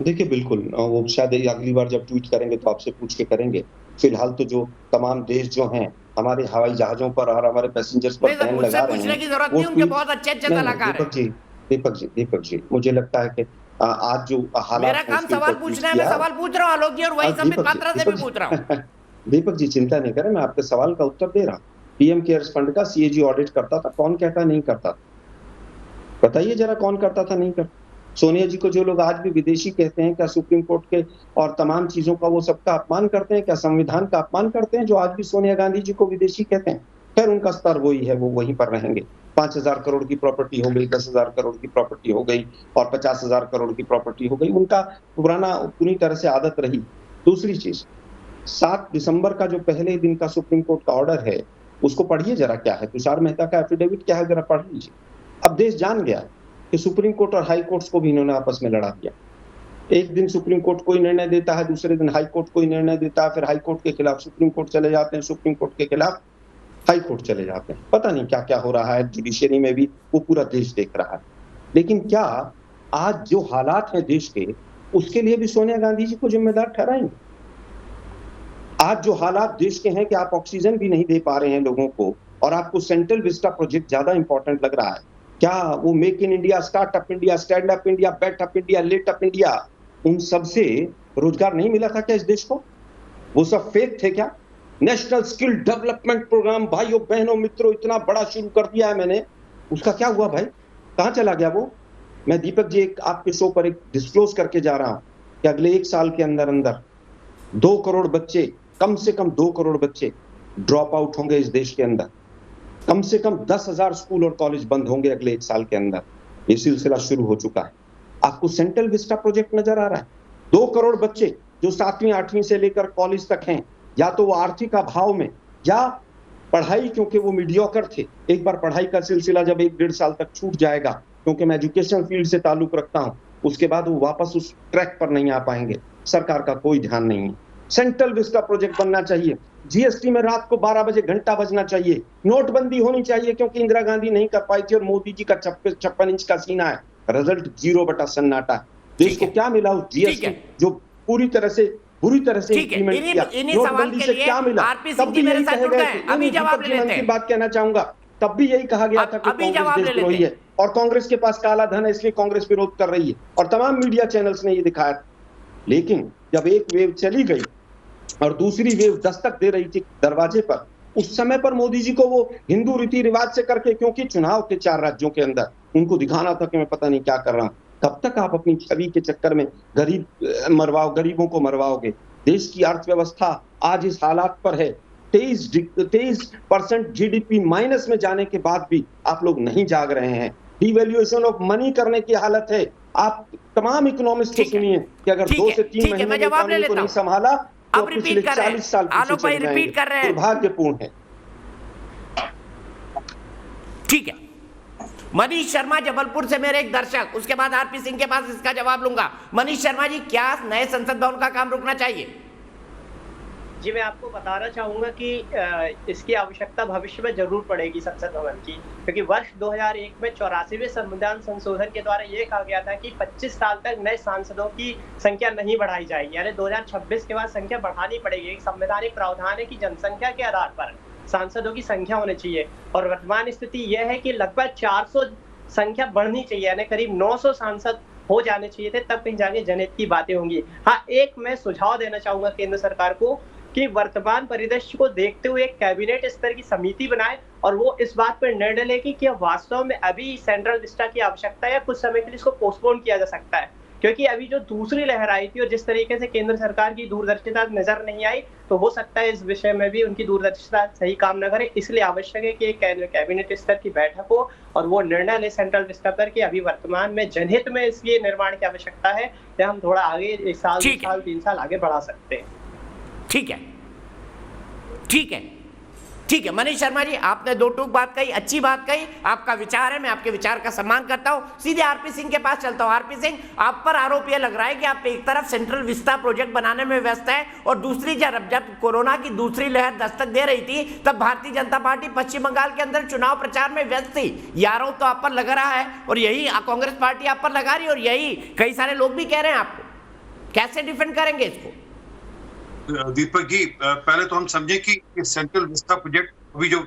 देखिए बिल्कुल, वो शायद अगली बार जब ट्वीट करेंगे तो आपसे पूछ के करेंगे। फिलहाल तो जो तमाम देश जो हैं हमारे हवाई जहाजों पर और हमारे पैसेंजर्स पर बैन लगा रहे हैं, की जरूरत नहीं, उनके बहुत अच्छे कलाकार हैं। दीपक जी मुझे लगता है कि आज जो हालात, मेरा काम सवाल पूछना है, मैं सवाल पूछ रहा हूँ आलोक जी, और वही संबित पात्रा से भी पूछ रहा हूँ। दीपक जी चिंता नहीं करें, मैं आपके सवाल का उत्तर दे रहा हूँ। पीएम केयर्स फंड का सीएजी ऑडिट करता था, कौन कहता नहीं करता? बताइए जरा कौन करता था, नहीं करता? सोनिया जी को जो लोग आज भी विदेशी कहते हैं, क्या सुप्रीम कोर्ट के और तमाम चीजों का वो सबका अपमान करते हैं? क्या संविधान का अपमान करते हैं जो आज भी सोनिया गांधी जी को विदेशी कहते हैं? खैर उनका स्तर वही है, वो वहीं पर रहेंगे। 5,000 करोड़ की प्रॉपर्टी हो गई, 10,000 करोड़ की प्रॉपर्टी हो गई और 50,000 करोड़ की प्रॉपर्टी हो गई, उनका पुराना पूरी तरह से आदत रही। दूसरी चीज, 7 दिसंबर का जो पहले दिन का सुप्रीम कोर्ट का ऑर्डर है उसको पढ़िए जरा, क्या है तुषार मेहता का एफिडेविट क्या है, जरा पढ़ लीजिए। अब देश जान गया कि सुप्रीम कोर्ट और हाई कोर्ट्स को भी इन्होंने आपस में लड़ा दिया। एक दिन सुप्रीम कोर्ट कोई निर्णय देता है, दूसरे दिन हाई कोर्ट कोई निर्णय देता है, फिर हाई कोर्ट के खिलाफ सुप्रीम कोर्ट चले जाते हैं, सुप्रीम कोर्ट के खिलाफ हाई कोर्ट चले जाते हैं। पता नहीं क्या क्या हो रहा है जुडिशरी में भी, वो पूरा देश देख रहा है। लेकिन क्या आज जो हालात हैं देश के, उसके लिए भी सोनिया गांधी जी को जिम्मेदार ठहराएंगे? आज जो हालात देश के हैं कि आप ऑक्सीजन भी नहीं दे पा रहे हैं लोगों को और आपको सेंट्रल विस्टा प्रोजेक्ट ज्यादा इंपॉर्टेंट लग रहा है, क्या वो Make in India, Startup India, Stand Up India, Bat Up India, Let Up India, उन सब से रोजगार नहीं मिला था क्या इस देश को? वो सब फेक थे क्या? नेशनल स्किल डेवलपमेंट प्रोग्राम भाइयों बहनों मित्रों इतना बड़ा शुरू कर दिया है मैंने, उसका क्या हुआ भाई? कहां चला गया वो? मैं दीपक जी एक आपके शो पर एक डिस्क्लोज करके जा रहा हूं कि अगले 1 साल के अंदर अंदर 2 करोड़ बच्चे, कम से कम 2 करोड़ बच्चे ड्रॉप आउट होंगे इस देश के अंदर। कम से कम 10,000 स्कूल और कॉलेज बंद होंगे अगले 1 साल के अंदर। ये सिलसिला शुरू हो चुका है। आपको सेंट्रल विस्टा प्रोजेक्ट नजर आ रहा है? 2 करोड़ बच्चे जो 7वीं 8वीं से लेकर कॉलेज तक हैं, या तो वो आर्थिक अभाव में या पढ़ाई, क्योंकि वो मीडियोकर थे। एक बार पढ़ाई का सिलसिला जब 1-1.5 साल तक छूट जाएगा, क्योंकि मैं एजुकेशन फील्ड से ताल्लुक रखता हूं, उसके बाद वो वापस उस ट्रैक पर नहीं आ पाएंगे। सरकार का कोई ध्यान नहीं है। सेंट्रल विस्टा प्रोजेक्ट बनना चाहिए। जीएसटी में रात को 12 बजे घंटा बजना चाहिए। नोटबंदी होनी चाहिए, क्योंकि इंदिरा गांधी नहीं कर पाई थी और मोदी जी का 56 इंच का सीना है। रिजल्ट 0 बटा सन्नाटा। देश को क्या मिला उस जीएसटी जो बुरी तरह से इंप्लीमेंट किया? नोटबंदी से क्या मिला? तब भी यही कहा गया, अभी जवाब लेने की बात कहना चाहूंगा, तब भी यही कहा गया था कि कांग्रेस देशद्रोही है और कांग्रेस के पास काला धन है, इसलिए कांग्रेस विरोध कर रही है और तमाम मीडिया चैनल्स ने ये दिखाया। लेकिन जब एक वेव चली गई और दूसरी वेव दस्तक दे रही थी दरवाजे पर, उस समय पर मोदी जी को वो हिंदू रीति रिवाज से करके, क्योंकि चुनाव के 4 राज्यों के अंदर उनको दिखाना था कि मैं पता नहीं क्या कर रहा हूं। कब तक आप अपनी छवि के चक्कर में गरीबों को मरवाओगे? देश की अर्थव्यवस्था आज इस हालात पर है। 23% जीडीपी माइनस में जाने के बाद भी आप लोग नहीं जाग रहे हैं। डिवैल्यूएशन ऑफ मनी करने की हालत है। आप तमाम इकोनॉमिस्ट को सुनिए कि अगर 2 से 3 महीने में इकोनॉमी को नहीं संभाला तो पिछले 40 साल आलोक भाई रिपीट कर रहे हैं, दुर्भाग्यपूर्ण है। ठीक है। मनीष शर्मा जबलपुर से मेरे एक दर्शक, उसके बाद आरपी सिंह के पास इसका जवाब लूंगा। मनीष शर्मा जी, क्या नए संसद भवन का काम रुकना चाहिए? जी, मैं आपको बताना चाहूंगा कि इसकी आवश्यकता भविष्य में जरूर पड़ेगी संसद भवन की, क्योंकि वर्ष 2001 में 84वें संविधान संशोधन के द्वारा ये कहा गया था कि 25 साल तक नए सांसदों की संख्या नहीं बढ़ाई जाएगी, यानी 2026 के बाद संख्या बढ़ानी पड़ेगी। एक संवैधानिक प्रावधान है कि जनसंख्या के आधार पर सांसदों की संख्या होनी चाहिए और वर्तमान स्थिति यह है कि लगभग 400 संख्या बढ़नी चाहिए, यानी करीब 900 सांसद हो जाने चाहिए थे, तब कहीं जाके जनहित की बातें होंगी। हाँ, एक मैं सुझाव देना चाहूंगा केंद्र सरकार को कि वर्तमान परिदृश्य को देखते हुए एक कैबिनेट स्तर की समिति बनाए और वो इस बात पर निर्णय ले कि क्या वास्तव में अभी सेंट्रल विस्टा की आवश्यकता है या कुछ समय के लिए इसको पोस्टपोन किया जा सकता है। क्योंकि अभी जो दूसरी लहर आई थी और जिस तरीके से केंद्र सरकार की दूरदर्शिता नजर नहीं आई, तो हो सकता है इस विषय में भी उनकी दूरदर्शिता सही काम न करे। इसलिए आवश्यक है कि एक कैबिनेट स्तर की बैठक हो और वो निर्णय ले सेंट्रल विस्टा पर कि अभी वर्तमान में जनहित में इसके निर्माण की आवश्यकता है या हम थोड़ा आगे 1 साल 2 साल 3 साल आगे बढ़ा सकते हैं। ठीक है, ठीक है, ठीक है। मनीष शर्मा जी, आपने 2 टूक बात कही, अच्छी बात कही, आपका विचार है, मैं आपके विचार का सम्मान करता हूं। सीधे आरपी सिंह के पास चलता हूं। आरपी सिंह, आप पर आरोप यह लग रहा है कि आप एक तरफ सेंट्रल विस्टा प्रोजेक्ट बनाने में व्यस्त है और दूसरी जब कोरोना की दूसरी लहर दस्तक दे रही थी, तब भारतीय जनता पार्टी पश्चिम बंगाल के अंदर चुनाव प्रचार में व्यस्त थी। ये आरोप तो आप पर लग रहा है और यही कांग्रेस पार्टी आप पर लगा रही है और यही कई सारे लोग भी कह रहे हैं आपको। कैसे डिफेंड करेंगे इसको? दीपक जी, पहले तो हम समझे कि सेंट्रल विस्टा प्रोजेक्ट अभी जो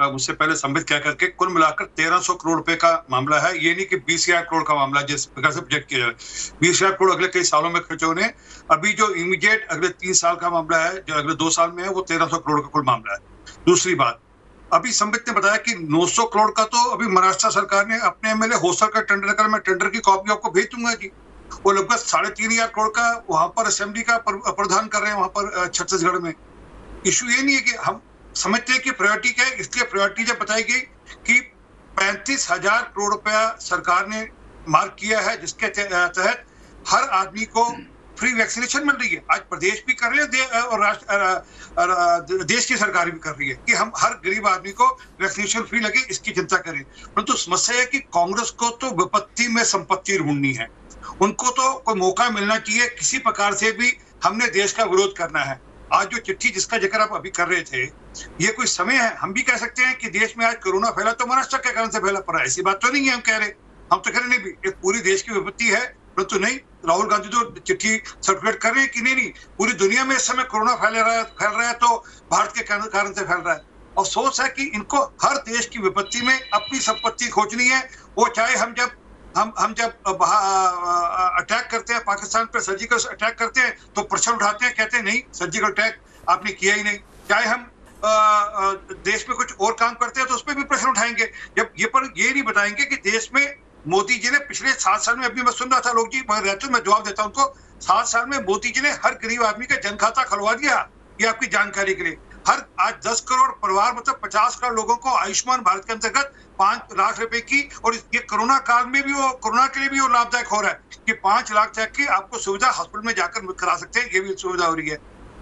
मुझसे पहले संबित क्या करके कुल मिलाकर 1300 करोड़ रुपए का मामला है। ये नहीं कि 20,000 करोड़ का मामला जिस प्रकार से प्रोजेक्ट किया जाए। 20,000 करोड़ अगले कई सालों में खर्च होने। अभी जो इमीडिएट अगले 3 साल का मामला है, जो अगले 2 साल में है, वो 1300 करोड़ का कुल मामला है। दूसरी बात, अभी संबित ने बताया कि 900 करोड़ का तो अभी महाराष्ट्र सरकार ने अपने एमएलए होसर का टेंडर कर, मैं टेंडर की कॉपी आपको भेज दूंगा जी। वो लगभग 3,500 करोड़ का वहां पर असेंबली का प्रावधान कर रहे हैं वहां पर छत्तीसगढ़ में। इश्यू ये नहीं है कि हम समझते हैं कि प्रायोरिटी क्या है, इसलिए प्रायोरिटी जब बताई गई कि 35,000 करोड़ रुपया सरकार ने मार्क किया है, जिसके तहत हर आदमी को फ्री वैक्सीनेशन मिल रही है। आज प्रदेश भी कर रहे हैं और देश की सरकार भी कर रही है कि हम हर गरीब आदमी को वैक्सीनेशन फ्री लगे, इसकी चिंता करें। परंतु समस्या है कि कांग्रेस को तो विपत्ति में संपत्ति ढूंढनी है। उनको तो कोई मौका मिलना चाहिए, किसी प्रकार से भी हमने देश का विरोध करना है। आज जो चिट्ठी जिसका जिक्र आप अभी कर रहे थे, ये कोई समय है हम भी कह सकते हैं कि देश में आज कोरोना फैला तो महाराष्ट्र के कारण से फैला पड़ा, ऐसी बात तो नहीं है। हम कह रहे, हम तो कह रहे नहीं भी एक पूरी देश की विपत्ति है, परंतु नहीं, राहुल गांधी तो चिट्ठी सर्कुलेट कर रहे हैं कि नहीं पूरी दुनिया में इस समय कोरोना फैल रहा है तो भारत के कारण से फैल रहा है। अफसोस है कि इनको हर देश की विपत्ति में अपनी संपत्ति खोजनी है। वो चाहे हम जब अटैक करते हैं पाकिस्तान पे, सर्जिकल अटैक करते हैं तो प्रश्न उठाते हैं, कहते हैं नहीं सर्जिकल अटैक आपने किया ही नहीं। चाहे हम देश में कुछ और काम करते हैं तो उस पर भी प्रश्न उठाएंगे। जब ये नहीं बताएंगे कि देश में मोदी जी ने पिछले 7 साल में, अभी मैं सुन रहा था लोग जी रहते, मैं जवाब देता हूं उनको, 7 साल में मोदी जी ने हर गरीब आदमी का जन खाता खुलवा दिया। ये आपकी जानकारी के लिए, हर आज 10 करोड़ परिवार मतलब 50 करोड़ लोगों को आयुष्मान भारत के अंतर्गत 5 लाख रुपए की, और ये कोरोना काल में भी वो कोरोना के लिए भी वो लाभदायक हो रहा है कि 5 लाख तक की आपको सुविधा हॉस्पिटल में जाकर करा सकते हैं। ये भी सुविधा हो रही है।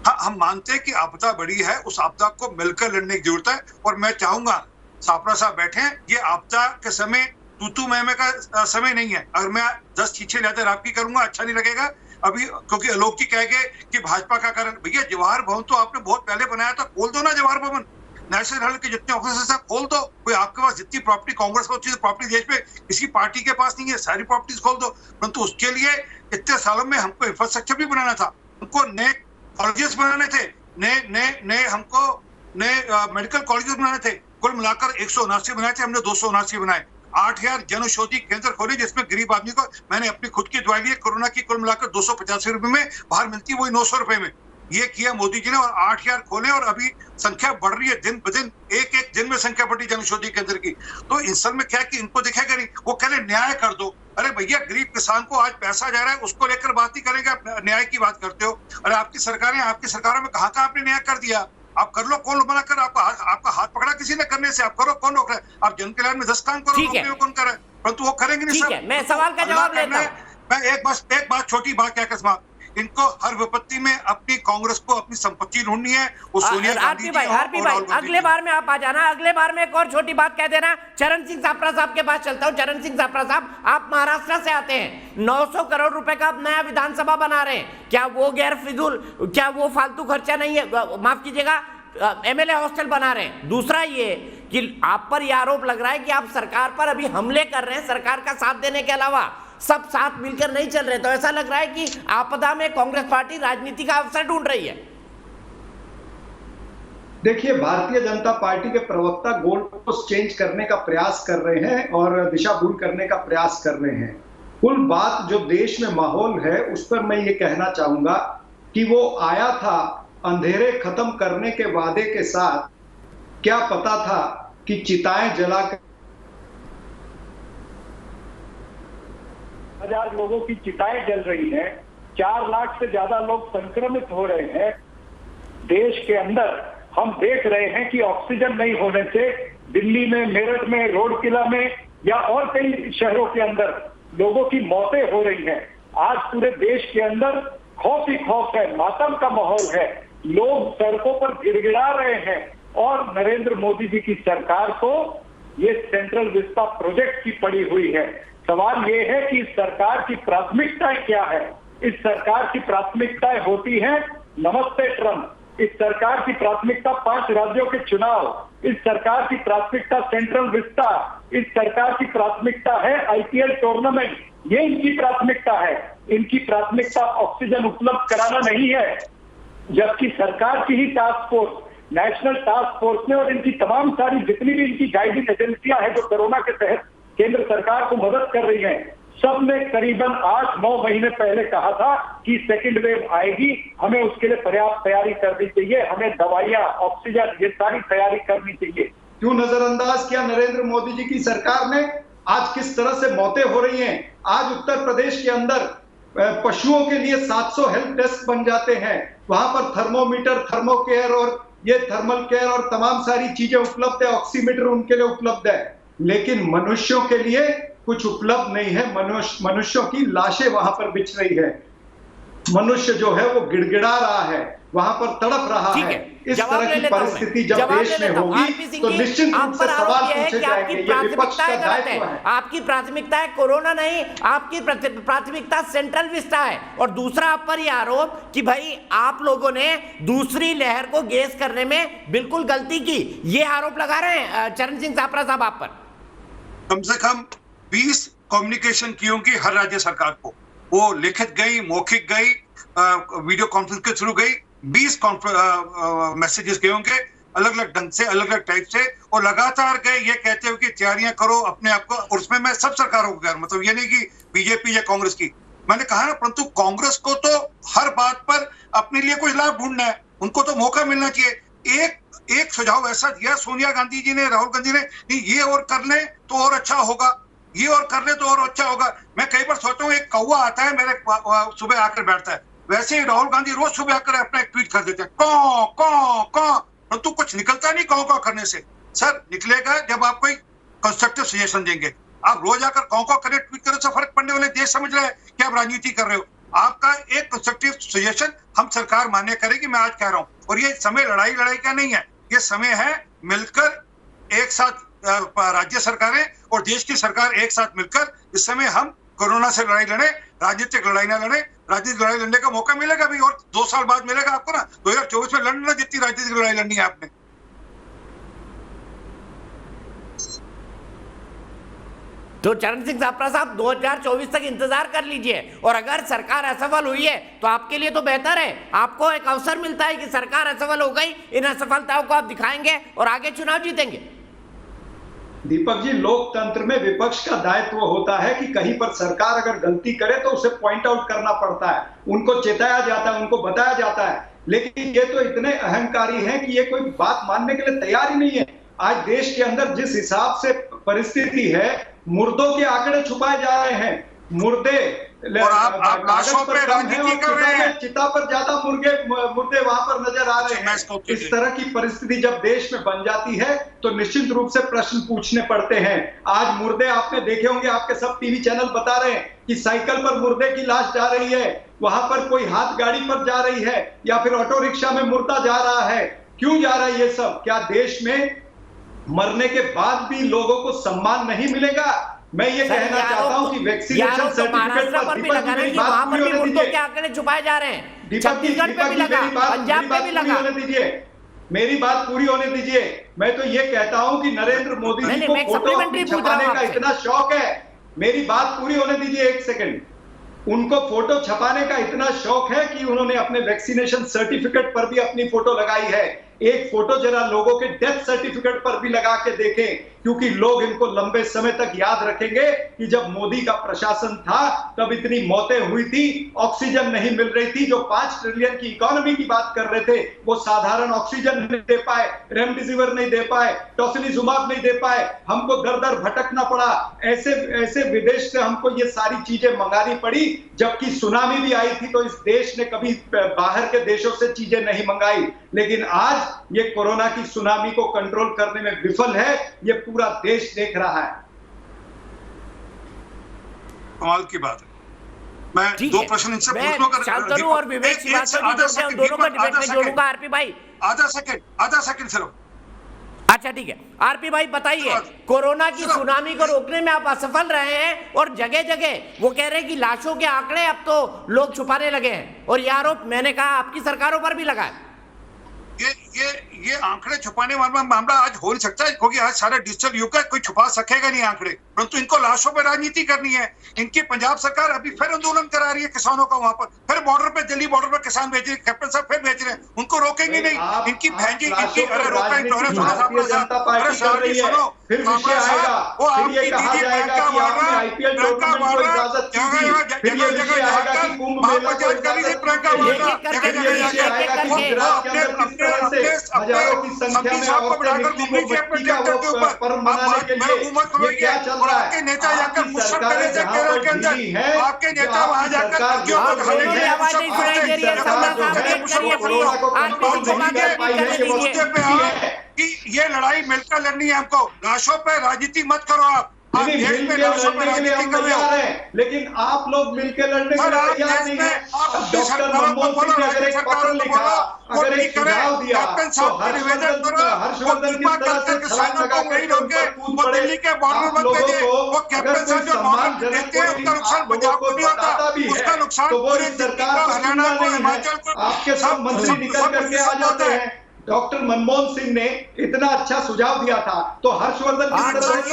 हाँ, हम मानते हैं कि आपदा बड़ी है, उस आपदा को मिलकर लड़ने की जरूरत है। और मैं चाहूंगा सापरा साहब बैठे, ये आपदा के समय तू मैं का समय नहीं है। अगर मैं 10 चीजें लेकर आपकी करूंगा अच्छा नहीं लगेगा अभी, क्योंकि आलोक जी कह गए कि भाजपा का कारण। भैया जवाहर भवन तो आपने बहुत पहले बनाया था, खोल दो ना जवाहर भवन। नेशनल हेल्थ के जितने ऑफिसर्स हैं खोल दो। कोई आपके पास जितनी प्रॉपर्टी कांग्रेस को चाहिए प्रॉपर्टी देश में किसी पार्टी के पास नहीं है, सारी प्रॉपर्टीज खोल दो। परंतु उसके लिए इतने सालों में हमको इंफ्रास्ट्रक्चर भी बनाना था, हमको नए कॉलेजेस बनाने थे, नए हमको नए मेडिकल कॉलेजेस बनाने थे। कुल मिलाकर 179 बनाए थे, हमने 279 बनाए। 8,000 जन औषधि केंद्र खोले जिसमें गरीब आदमी को, मैंने अपनी खुद की दवाई ली कोरोना की, कुल मिलाकर 285 रुपए में, बाहर मिलती है वही 900 रुपए में। ये किया मोदी जी ने और 8,000 खोले और अभी संख्या बढ़ रही है दिन ब दिन, एक दिन में संख्या बढ़ी जन औषधि केंद्र की। तो इन सब में क्या कि इनको दिखेगा नहीं, वो कह रहे न्याय कर दो। अरे भैया गरीब किसान को आज पैसा जा रहा है, उसको लेकर बात ही करेंगे, आप न्याय की बात करते हो। अरे आपकी सरकारों में कहाँ आपने न्याय कर दिया? आप कर लो, कौन मना कर? आपका हाथ पकड़ा किसी ने करने से? आप करो, कौन रोक रहा है? आप जन कल्याण में 10 काम करो, कौन कर रहा है? परंतु वो करेंगे नहीं। ठीक है, मैं सवाल का जवाब लेता हूं। मैं एक बात छोटी बात कहकर समाप्त। इनको हर विपत्ति में अपनी कांग्रेस को अपनी संपत्ति ढूंढनी है। वो सोनिया गांधी आरपी भाई अगले बार में आप आ जाना, अगले बार में एक और छोटी बात कह देना। चरण सिंह सापरा साहब के पास चलता हूं। चरण सिंह सापरा साहब, आप महाराष्ट्र से आते हैं, 900 करोड़ रुपए का आप नया विधानसभा बना रहे हैं, क्या वो गैर फिजूल, क्या वो फालतू खर्चा नहीं है? माफ कीजिएगा, एमएलए हॉस्टल बना रहे हैं। दूसरा ये कि आप पर यह आरोप लग रहा है कि आप सरकार पर अभी हमले कर रहे हैं, सरकार का साथ देने के अलावा सब साथ मिलकर नहीं चल रहे। तो ऐसा लग रहा है कि आपदा में कांग्रेस पार्टी राजनीति का अवसर ढूंढ रही है। देखिए, भारतीय जनता पार्टी के प्रवक्ता गोल पोस्ट चेंज करने का प्रयास कर रहे हैं और दिशा भूल करने का प्रयास कर रहे हैं। कुल बात जो देश में माहौल है उस पर मैं ये कहना चाहूंगा कि वो आया था अंधेरे खत्म करने के वादे के साथ। क्या पता था कि चिताएं जलाकर 1000 लोगों की चिताएं जल रही हैं, 4 लाख से ज्यादा लोग संक्रमित हो रहे हैं देश के अंदर। हम देख रहे हैं कि ऑक्सीजन नहीं होने से दिल्ली में, मेरठ में, रोडकिला में या और कई शहरों के अंदर लोगों की मौतें हो रही हैं। आज पूरे देश के अंदर खौफ ही खौफ है, मातम का माहौल है, लोग सड़कों पर गिड़गिड़ा रहे हैं। और नरेंद्र मोदी जी की सरकार को ये सेंट्रल विस्ता प्रोजेक्ट की पड़ी हुई है। सवाल ये है कि इस सरकार की प्राथमिकताएं क्या है? इस सरकार की प्राथमिकताएं होती हैं नमस्ते ट्रम्प, इस सरकार की प्राथमिकता 5 राज्यों के चुनाव, इस सरकार की प्राथमिकता सेंट्रल विस्ता, इस सरकार की प्राथमिकता है आईपीएल टूर्नामेंट। ये इनकी प्राथमिकता है। इनकी प्राथमिकता ऑक्सीजन उपलब्ध कराना नहीं है, जबकि सरकार की ही task force national task force ने और इनकी तमाम सारी जितनी भी इनकी गाइडिंग एजेंसियां हैं जो कोरोना के तहत केंद्र सरकार को मदद कर रही हैं, सब ने करीबन 8-9 महीने पहले कहा था कि सेकंड वेव आएगी, हमें उसके लिए पर्याप्त तैयारी करनी चाहिए, हमें दवाइयां, ऑक्सीजन, ये सारी तैयारी करनी चाहिए। क्यों नजरअंदाज किया नरेंद्र मोदी जी की सरकार ने? आज किस तरह से मौतें हो रही हैं। आज उत्तर प्रदेश के अंदर पशुओं के लिए 700 हेल्थ डेस्क बन जाते हैं, वहां पर थर्मोमीटर, थर्मोकेयर और ये थर्मल केयर और तमाम सारी चीजें उपलब्ध है, ऑक्सीमीटर उनके लिए उपलब्ध है, लेकिन मनुष्यों के लिए कुछ उपलब्ध नहीं है। मनुष्यों की लाशें वहां पर बिछ रही है, मनुष्य जो है वो गिड़गिड़ा रहा है, वहां पर तड़प रहा है। इस तरह की परिस्थिति जब देश में होगी तो निश्चित रूप से सवाल पूछे जाएंगे। ये विपक्ष का दायित्व है। आपकी प्राथमिकता है कोरोना नहीं, आपकी प्राथमिकता सेंट्रल विस्टा है। और दूसरा आप पर यह आरोप कि भाई आप लोगों ने दूसरी लहर को गेस करने में बिल्कुल गलती की, ये आरोप लगा रहे हैं चरण सिंह सापरा साहब आप पर। कम से कम 20 कम्युनिकेशन की होंगी हर राज्य सरकार को, वो लिखित गई, मौखिक गई, वीडियो कॉन्फ्रेंस के थ्रू गई, 20 मैसेजेस गए होंगे अलग अलग ढंग से, अलग अलग टाइप से, और लगातार गए ये कहते हुए कि तैयारियां करो अपने आप को। और उसमें मैं सब सरकारों को कह रहा हूं, मतलब ये नहीं कि बीजेपी या कांग्रेस की, मैंने कहा ना, परंतु कांग्रेस को तो हर बात पर अपने लिए कोई लाभ ढूंढना है, उनको तो मौका मिलना चाहिए। एक सुझाव ऐसा दिया सोनिया गांधी जी ने, राहुल गांधी ने, ये और कर ले तो और अच्छा होगा, ये और कर ले तो और अच्छा होगा। मैं कई बार सोचता हूँ, एक कौवा आता है मेरे सुबह आकर बैठता है, वैसे ही राहुल गांधी रोज सुबह आकर अपना एक ट्वीट कर देते हैं, कौ कौ कौ, परंतु कुछ निकलता नहीं कौ कौ करने से। सर निकलेगा जब आप कोई कंस्ट्रक्टिव सजेशन देंगे। आप रोज आकर कौ कौ करे, ट्वीट करे से फर्क पड़ने वाले, देश समझ रहे हैं कि आप राजनीति कर रहे हो। आपका एक कंस्ट्रक्टिव सजेशन हम सरकार मान्य करेगी, मैं आज कह रहा हूँ। और ये समय लड़ाई का नहीं है, ये समय है मिलकर एक साथ राज्य सरकारें और देश की सरकार एक साथ मिलकर इस समय हम कोरोना से लड़ाई लड़े, राजनीतिक लड़ाई ना लड़े। राजनीतिक लड़ाई लड़ने का मौका मिलेगा भी, और 2 साल बाद मिलेगा आपको ना, 2024 में लड़ना जितनी राजनीतिक लड़ाई लड़नी है आपने। तो चरण सिंह सापरा साहब 2024 तक इंतजार कर लीजिए, और अगर सरकार असफल हुई है तो आपके लिए तो बेहतर है, आपको एक अवसर मिलता है कि सरकार असफल हो गई, इन असफलताओं को आप दिखाएंगे और आगे चुनाव जीतेंगे। दीपक जी, लोकतंत्र में विपक्ष का दायित्व होता है कि कहीं पर सरकार अगर गलती करे तो उसे पॉइंट आउट करना पड़ता है, उनको चेताया जाता है, उनको बताया जाता है। लेकिन ये तो इतने अहंकारी हैं कि ये कोई बात मानने के लिए तैयार ही नहीं है। आज देश के अंदर जिस हिसाब से परिस्थिति है, मुर्दों के आंकड़े छुपाए जा रहे हैं, मुर्दे और आप लाशों पे राजनीति कर रहे हैं, चिता पर ज्यादा मुर्दे वहां पर नजर आ रहे हैं। इस तरह की परिस्थिति जब देश में बन जाती है तो निश्चित रूप से प्रश्न पूछने पड़ते हैं। आज मुर्दे आपने देखे होंगे, आपके सब टीवी चैनल बता रहे हैं कि साइकिल पर मुर्दे की लाश जा रही है, वहां पर कोई हाथ गाड़ी पर जा रही है, या फिर ऑटो रिक्शा में मुर्दा जा रहा है। क्यों जा रहा है ये सब? क्या देश में मरने के बाद भी लोगों को सम्मान नहीं मिलेगा? मैं ये कहना चाहता हूं कि वैक्सीनेशन सर्टिफिकेट पर भी लगा रहे हैं, वहां पर भी मुर्दों के आंकड़े छुपाए जा रहे हैं, छत्तीसगढ़ पे भी लगा, पंजाब पे भी लगा। मेरी बात पूरी होने दीजिए। मैं तो ये कहता हूं कि नरेंद्र मोदी जी को फोटो छपाने का इतना शौक है, मेरी बात पूरी होने दीजिए एक सेकंड। उनको फोटो छपाने का इतना शौक है कि उन्होंने अपने वैक्सीनेशन सर्टिफिकेट पर भी अपनी फोटो लगाई है। एक फोटो जरा लोगों के डेथ सर्टिफिकेट पर भी लगा के देखें, क्योंकि लोग इनको लंबे समय तक याद रखेंगे कि जब मोदी का प्रशासन था तब इतनी मौतें हुई थी, ऑक्सीजन नहीं मिल रही थी। जो 5 ट्रिलियन की इकोनॉमी की बात कर रहे थे वो साधारण ऑक्सीजन नहीं दे पाए, रेमडेसिविर नहीं दे पाए, टोसिलिजुमाब नहीं दे पाए, हमको दर दर भटकना पड़ा। ऐसे विदेश से हमको ये सारी चीजें मंगानी पड़ी। जबकि सुनामी भी आई थी तो इस देश ने कभी बाहर के देशों से चीजें नहीं मंगाई, लेकिन आज ये कोरोना की सुनामी को कंट्रोल करने में विफल है, ये पूरा देश देख रहा है। कमाल की बात है। मैं 2 प्रश्न इनसे पूछूंगा, शांतनु और विवेक श्रीवास्तव दोनों को डिबेट में जोड़ूंगा। आरपी भाई आधा सेकंड सिर्फ। अच्छा ठीक है, आरपी भाई बताइए, कोरोना की सुनामी को रोकने में आप असफल रहे हैं और जगह जगह वो कह रहे हैं कि लाशों के आंकड़े अब तो लोग छुपाने लगे हैं, और यह आरोप मैंने कहा आपकी सरकारों पर भी लगा है। ये आंकड़े छुपाने वाला मामला आज हो नहीं सकता, क्योंकि आज सारा डिजिटल युग है, कोई छुपा सकेगा नहीं आंकड़े। परंतु इनको लाशों पर राजनीति करनी है। इनकी पंजाब सरकार अभी फिर आंदोलन करा रही है किसानों का, वहां पर फिर बॉर्डर पे, दिल्ली बॉर्डर पर किसान भेज रहे, कैप्टन साहब फिर भेज रहे हैं, उनको रोकेंगे नहीं। इनकी बहन जी, इनकी अरे रोका ही तो है, सुनो फिर विषय आएगा, फिर ये कहा जाएगा कि आपने आईपीएल टूर्नामेंट को इजाजत दी थी, फिर ये विषय आएगा कि कुंभ मेला को इजाजत दी, फिर ये विषय आएगा कि गुजरात के अंदर किस तरह से हजारों की संख्या में औरतें निकली वो मट्टी का वो पर्व मनाने के लिए। ये क्या चल रहा है? आपकी सरकारें जहाँ पर ढीली है, आपके नेता वहां जाकर कि ये लड़ाई मिलकर लड़नी है हमको, लाशों पे राजनीति मत करो आप। लेकिन आप लोग मिलकर लड़ने के लिए तैयार नहीं है। डॉक्टर मनमोहन सिंह ने अगर एक पत्र लिखा, अगर एक सुझाव दिया, तो हर्षवर्धन किस तरह से छलांग लगा कर उन पर कूद पड़े। आप लोगों को अगर कोई सम्मानजनक लोगों को बताता भी है तो वो इस सरकार को सुनना नहीं है। आपके सब मंत्री निकल करके आ जाते हैं। डॉक्टर मनमोहन सिंह ने इतना अच्छा सुझाव दिया था, तो हर्षवर्धन किस तरह से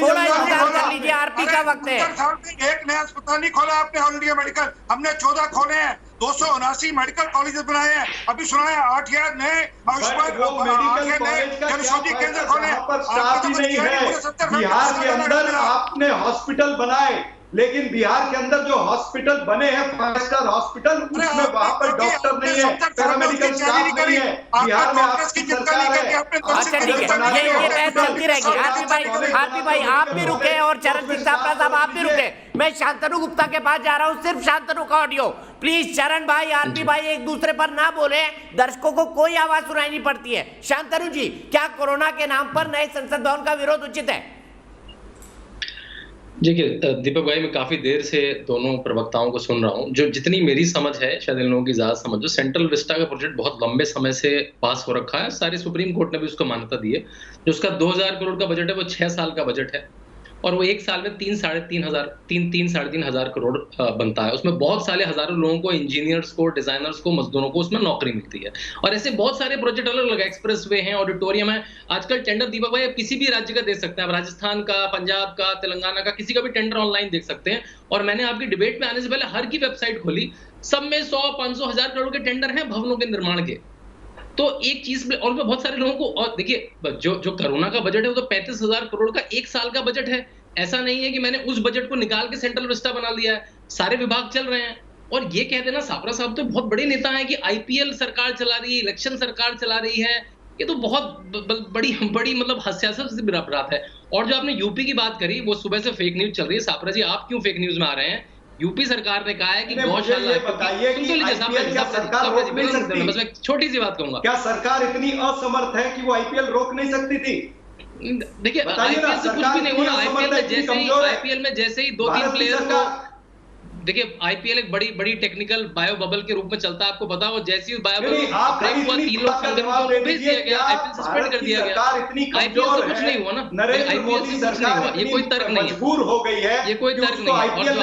थोड़ा इंतजार कर लीजिए, आरपी का वक्त है। एक नया अस्पताल नहीं खोला आपने, ऑल इंडिया मेडिकल हमने 14 खोले हैं, 279 मेडिकल कॉलेज बनाए हैं, अभी सुना है 8000 नए जनौषधि केंद्र खोले। बिहार के अंदर आपने हॉस्पिटल बनाए, लेकिन बिहार के अंदर जो हॉस्पिटल बने हैं 5 स्टार हॉस्पिटल, उसमें वहां पर डॉक्टर नहीं है, पैरामेडिकल स्टाफ नहीं है। बिहार में आपकी सरकार है। अच्छा ठीक है, ये बहस चलती रहेगी। आरपी भाई आप भी रुके और चरण सिंह साहब आप भी रुके। मैं शांतनु गुप्ता के पास जा रहा हूँ, सिर्फ शांतनु का ऑडियो प्लीज। चरण भाई, आरपी भाई एक दूसरे पर ना बोले, दर्शकों को कोई आवाज सुनाई नहीं पड़ती है। शांतनु जी, क्या कोरोना के नाम पर नए संसद भवन का विरोध उचित है? देखिए दीपक भाई, मैं काफी देर से दोनों प्रवक्ताओं को सुन रहा हूं। जो जितनी मेरी समझ है, शायद इन लोगों की ज्यादा समझ, जो सेंट्रल विस्टा का प्रोजेक्ट बहुत लंबे समय से पास हो रखा है, सारी सुप्रीम कोर्ट ने भी उसको मान्यता दी है। जो उसका 2000 करोड़ का बजट है वो 6 साल का बजट है, और वो एक साल में 3 साढ़े 3 हजार करोड़ बनता है। उसमें बहुत सारे हजारों लोगों को, इंजीनियर्स को, डिजाइनर्स को, मजदूरों को उसमें नौकरी मिलती है। और ऐसे बहुत सारे प्रोजेक्ट अलग अलग, एक्सप्रेसवे हैं, ऑडिटोरियम है। आजकल टेंडर दीपक भाई आप किसी भी राज्य का देख सकते हैं, आप राजस्थान का, पंजाब का, तेलंगाना का, किसी का भी टेंडर ऑनलाइन देख सकते हैं। और मैंने आपकी डिबेट में आने से पहले हर की वेबसाइट खोली, सब में 100, 500, 1000 करोड़ के टेंडर हैं भवनों के निर्माण के। तो एक चीज में, और बहुत सारे लोगों को, और देखिए जो कोरोना का बजट है वो तो 35,000 करोड़ का एक साल का बजट है। ऐसा नहीं है कि मैंने उस बजट को निकाल के सेंट्रल विस्टा बना लिया है, सारे विभाग चल रहे हैं। और ये कह देना, सापरा साहब तो बहुत बड़े नेता हैं कि आईपीएल सरकार चला रही है, इलेक्शन सरकार चला रही है, ये तो बहुत बड़ी मतलब सियासत से बात है। और जो आपने यूपी की बात करी, वो सुबह से फेक न्यूज चल रही है। सापरा जी, आप क्यों फेक न्यूज में आ रहे हैं? यूपी सरकार ने कहा है कि गौशाला, बस मैं छोटी सी बात कहूंगा, क्या सरकार इतनी असमर्थ है कि वो आईपीएल रोक नहीं सकती थी? देखिए आईपीएल से कुछ भी नहीं हुआ। आईपीएल में जैसे ही 2-3 प्लेयर को, देखिए आईपीएल एक बड़ी टेक्निकल बायो बबल के रूप में चलता है, आपको पता हो। जैसे ही बायो बबल ब्रेक हुआ, 3 लोग संक्रमित भेज दिया गया, आईपीएल सस्पेंड कर दिया गया। आईपीएल से कुछ नहीं हुआ ना, आईपीएल से कुछ नहीं हुआ, ये कोई तर्क नहीं है, ये कोई तर्क नहीं है। और जो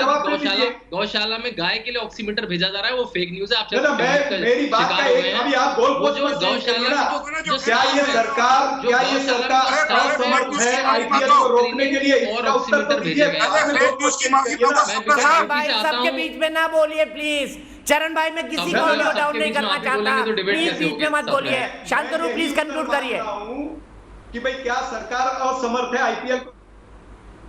आपने कहा गौशाला में गाय के लिए ऑक्सीमीटर भेजा जा रहा है, वो फेक न्यूज है। आप शिकार हुए हैं। वो जो गौशाला में जो ऑक्सीमीटर भेजा गया, सबके बीच में ना बोलिए प्लीज। चरण भाई, मैं किसी को ऑडियो डाउन नहीं करना चाहता, प्लीज बीच में मत बोलिए। शांतनु प्लीज कंक्लूड करिए कि भाई क्या सरकार असमर्थ है आईपीएल को?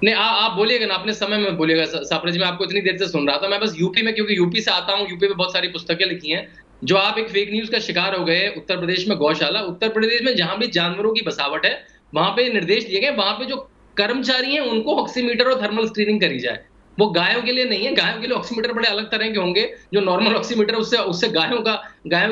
नहीं, आप बोलिएगा ना, अपने समय में बोलिएगा। सापरा जी, मैं आपको इतनी देर से सुन रहा था। मैं बस यूपी में, क्योंकि यूपी से आता हूँ, यूपी में बहुत सारी पुस्तकें लिखी हैं। जो आप एक फेक न्यूज का शिकार हो गए, उत्तर प्रदेश में गौशाला, उत्तर प्रदेश में जहां भी जानवरों की बसावट है, वहां पे निर्देश दिए गए, वहां पे जो कर्मचारी हैं उनको ऑक्सीमीटर और थर्मल स्क्रीनिंग करी जाए। वो गायों के लिए नहीं है, गायों के लिए ऑक्सीमीटर बड़े अलग तरह के होंगे। जो नॉर्मल ऑक्सीमीटर उससे गायों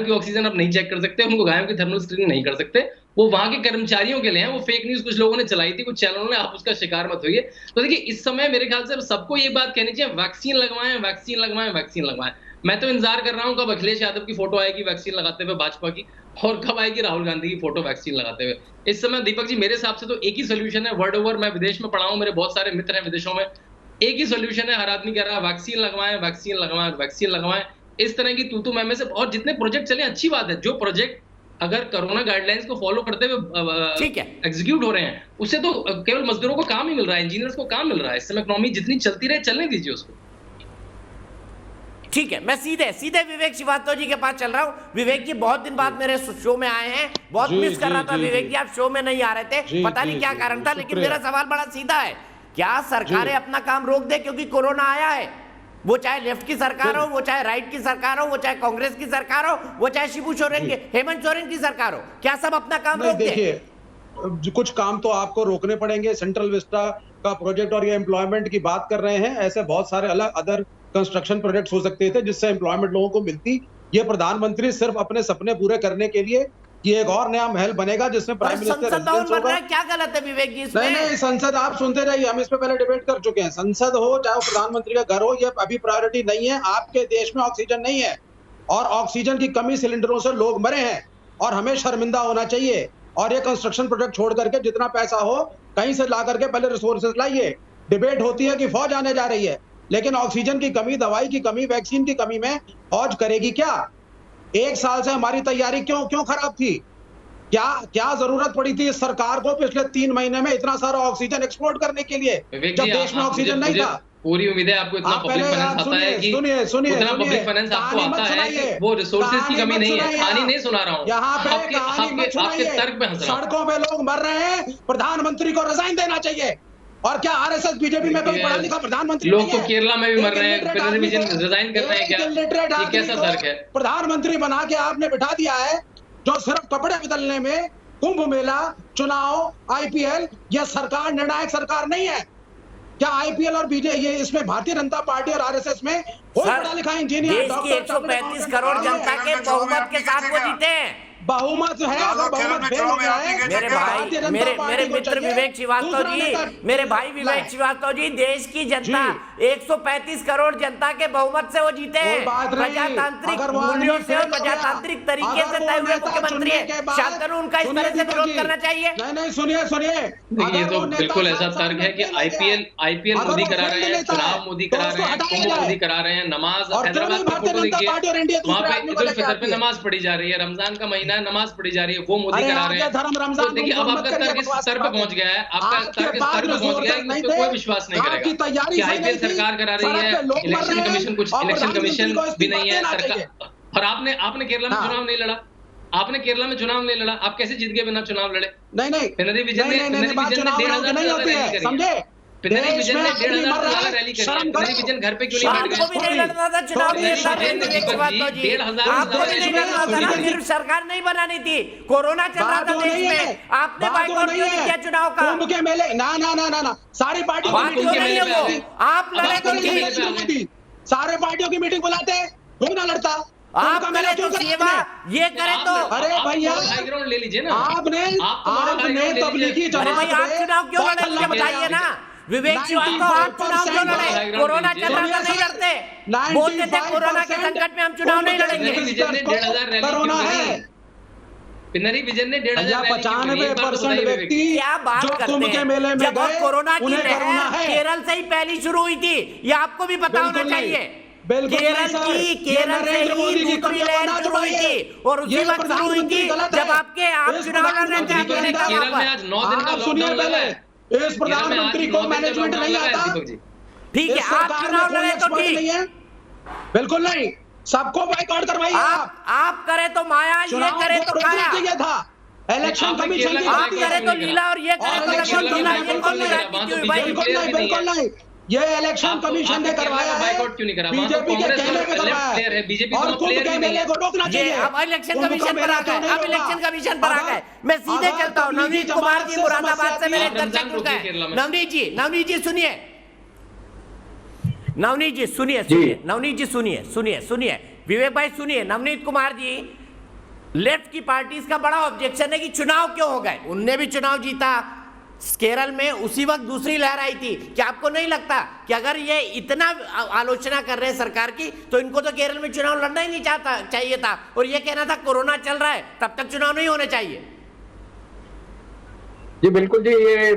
की ऑक्सीजन आप नहीं चेक कर सकते, उनको गायों की थर्मल स्क्रीनिंग नहीं कर सकते। वो वहां के कर्मचारियों के लिए है। वो फेक न्यूज कुछ लोगों ने चलाई थी, कुछ चैनलों ने, आप उसका शिकार मत होइए। तो देखिए, इस समय मेरे ख्याल से सबको ये बात कहनी चाहिए, वैक्सीन लगवाएं, वैक्सीन लगवाएं, वैक्सीन लगवाएं। मैं तो इंतजार कर रहा हूं कब अखिलेश यादव की फोटो आएगी वैक्सीन लगाते हुए भाजपा की, और कब आएगी राहुल गांधी की फोटो वैक्सीन लगाते हुए। इस समय दीपक जी, मेरे हिसाब से तो एक ही सोल्यूशन है, वर्ल्ड ओवर। मैं विदेश में पढ़ा हूं, मेरे बहुत सारे मित्र हैं विदेशों में। एक ही सोल्यूशन है, हर आदमी कह रहा है वैक्सीन लगवाएं, वैक्सीन लगवाएं, वैक्सीन लगवाएं। इस तरह की तू मैं से, और जितने प्रोजेक्ट चले अच्छी बात है। जो प्रोजेक्ट अगर कोरोना गाइडलाइंस को फॉलो करते हुए ठीक है एग्जीक्यूट हो रहे हैं, उससे तो केवल मजदूरों को काम ही मिल रहा है, इंजीनियर्स को काम मिल रहा है। इस समय इकोनॉमी जितनी चलती रहे चलने दीजिए उसको। ठीक है, मैं सीधे विवेक श्रीवास्तव जी के पास चल रहा हूं। विवेक जी बहुत दिन बाद मेरे शो में आए हैं, बहुत मिस कर रहा था विवेक जी, आप शो में नहीं आ रहे थे, पता नहीं क्या कारण था, लेकिन मेरा सवाल बड़ा सीधा है, क्या सरकारें अपना काम रोक दे क्योंकि कोरोना आया है? वो चाहे लेफ्ट की सरकार हो, वो चाहे राइट की सरकार हो, वो चाहे कांग्रेस की सरकार हो, वो चाहे शिबू सोरेन की, हेमंत सोरेन की सरकार हो, क्या सब अपना काम रोक दे? देखिए, कुछ काम तो आपको रोकने पड़ेंगे। सेंट्रल विस्टा का प्रोजेक्ट और ये एम्प्लॉयमेंट की बात कर रहे हैं, ऐसे बहुत सारे अलग अदर कंस्ट्रक्शन प्रोजेक्ट्स हो सकते थे जिससे एम्प्लॉयमेंट लोगों को मिलती। ये प्रधानमंत्री सिर्फ अपने सपने पूरे करने के लिए कि एक और नया महल बनेगा जिसमें प्राइम मिनिस्टर रेजिडेंस होगा। क्या गलत है विवेक जी इसमें? नहीं, संसद आप सुनते रहिए, हम इस पे पहले डिबेट कर चुके हैं। संसद हो चाहे प्रधानमंत्री का घर हो, ये अभी प्रायोरिटी नहीं है। आपके देश में ऑक्सीजन नहीं है और ऑक्सीजन की कमी सिलेंडरों से लोग मरे हैं और हमें शर्मिंदा होना चाहिए। और ये कंस्ट्रक्शन प्रोजेक्ट छोड़ करके जितना पैसा हो कहीं से ला करके पहले रिसोर्सेज लाइए। डिबेट होती है कि फौज आने जा रही है, लेकिन ऑक्सीजन की कमी, दवाई की कमी, वैक्सीन की कमी में फौज करेगी क्या? एक साल से हमारी तैयारी क्यों खराब थी? क्या जरूरत पड़ी थी इस सरकार को पिछले 3 महीने में इतना सारा ऑक्सीजन एक्सपोर्ट करने के लिए जब देश में ऑक्सीजन नहीं था? पूरी उम्मीद है आपको इतना पब्लिक फाइनेंस आता है कि उतना पब्लिक फाइनेंस आपको आता है कि वो रिसोर्सेज की कमी नहीं है। कहानी नहीं सुना रहा हूँ, आपके तर्क में हंस रहा हूँ। सड़कों पे लोग मर रहे हैं, प्रधानमंत्री को रिजाइन देना चाहिए। और क्या आरएसएस बीजेपी में कोई पढ़ा लिखा प्रधानमंत्री? लोग तो केरला में भी मर रहे हैं, पिनराई विजयन रिजाइन कर रहे हैं क्या? ये कैसा तर्क है? प्रधानमंत्री बना के आपने बिठा दिया है जो सिर्फ कपड़े बदलने में, कुंभ मेला, चुनाव, आईपीएल, यह सरकार निर्णायक सरकार नहीं है। क्या आईपीएल और बीजेपी, ये इसमें भारतीय जनता पार्टी और आरएसएस में कोई पढ़ा लिखा इंजीनियर, देश की 135 करोड़ जनता के बहुमत के साथ वो जीते हैं। बहुमत है, अगर बहुमत फेल हो गया है, मेरे मित्र विवेक श्रीवास्तव जी, मेरे भाई विवेक श्रीवास्तव जी, देश की जनता 135 करोड़ जनता के बहुमत से वो जीते हैं। प्रजातांत्रिक मूल्यों से और प्रजातांत्रिक तरीके से तय हुए मुख्यमंत्री है। शांतनु उनका इस तरह से विरोध करना चाहिए। नहीं, सुनिए, ये तो बिल्कुल ऐसा तर्क है कि आईपीएल मोदी करा रहे हैं, चुनाव मोदी करा रहे हैं, कुंभ मोदी करा रहे हैं, नमाज हैदराबाद में फोटो देखिए, वहाँ पे ईद उल फितर पे नमाज पढ़ी जा रही है, रमजान का महीना नमाज पढ़ी जा रही है, वो मोदी करा रहे हैं। तो देखिए अब आपका तर्क इस स्तर पे पहुंच गया है, आपका तर्क इस स्तर पे पहुंच गया है कि उस पे कोई विश्वास नहीं करेगा कि आईपीएल सरकार करा रही है, इलेक्शन कमीशन भी नहीं है सरकार। और आपने केरला में चुनाव नहीं लड़ा, आपने केरला में चुनाव नहीं लड़ा, आप कैसे जीत गए बिना चुनाव लड़े? नहीं, पिनराई विजयन ने 1,500 नहीं होती है, समझे? पिनराई विजयन ने 1,500 रैली करी है। पिनराई विजयन घर पे क्यों नहीं बैठ गए? आपको भी नहीं लड़ना था चुनाव, सिर्फ सरकार नहीं बनानी थी, कोरोना चल रहा था देश में, आपने बाइकआउट क्यों नहीं किया चुनाव का? कुंभ के मेले ना सारी पार्टियों आप लड़े तो सारे पार्टियों की मीटिंग बुलाते, कोई ना लड़ता। आप करे तो सेवा, ये करे तो अरे भैया ग्राउंड ले लीजिए ना। आपने तबलीगी जमात, आप चुनाव क्यों लड़े मुझे बताइए ना। विवेक श्रीवास्तव, आप चुनाव क्यों लड़े? कोरोना चल रहा था, नहीं लड़ते, बोलते थे कोरोना के संकट में हम चुनाव नहीं लड़ेंगे। कोरोना है, पिनराई विजयन ने 95% व्यक्ति क्या बात करते हैं? जब कोरोना की लहर केरल से ही पहली शुरू हुई थी, ये आपको भी पता होना चाहिए। केरल से ही दूसरी लहर शुरू हुई थी और उसी वक्त शुरू हुई थी जब आप चुनाव लड़ रहे थे। केरल में आज 9 दिन का लॉकडाउन लगा है, इस प्रधानमंत्री को मैनेजमेंट नहीं आता। ठीक है, आप चुनाव लड़े तो ठीक, बिल्कुल नहीं, सबको बाइकआउट करवाइए। आप करे तो माया, ये करे तो काया था। इलेक्शन कमीशन आप करे तो लीला और ये करे तो लीला, ये कौन लड़ाई? बिल्कुल नहीं, ये इलेक्शन कमीशन ने करवाया है, बीजेपी के कहने पे करवाया है, और कुंभ के मेले को रोकना चाहिए। अब इलेक्शन कमीशन पर आ गए, अब इलेक्शन कमीशन पर आ गए। मैं सीधे चलता हूँ, नवनीत कुमार जी मुरादाबाद से मेरे दर्शक जुड़ गए। नवनीत जी सुनिए, नवनीत जी सुनिए, विवेक भाई सुनिए। नवनीत कुमार जी, लेफ्ट की पार्टीज का बड़ा ऑब्जेक्शन है कि चुनाव क्यों हो गए, उनने भी चुनाव जीता केरल में, उसी वक्त दूसरी लहर आई थी। क्या आपको नहीं लगता कि अगर ये इतना आलोचना कर रहे हैं सरकार की, तो इनको तो केरल में चुनाव लड़ना ही नहीं चाहिए था और ये कहना था कोरोना चल रहा है तब तक चुनाव नहीं होने चाहिए? जी बिल्कुल जी, ये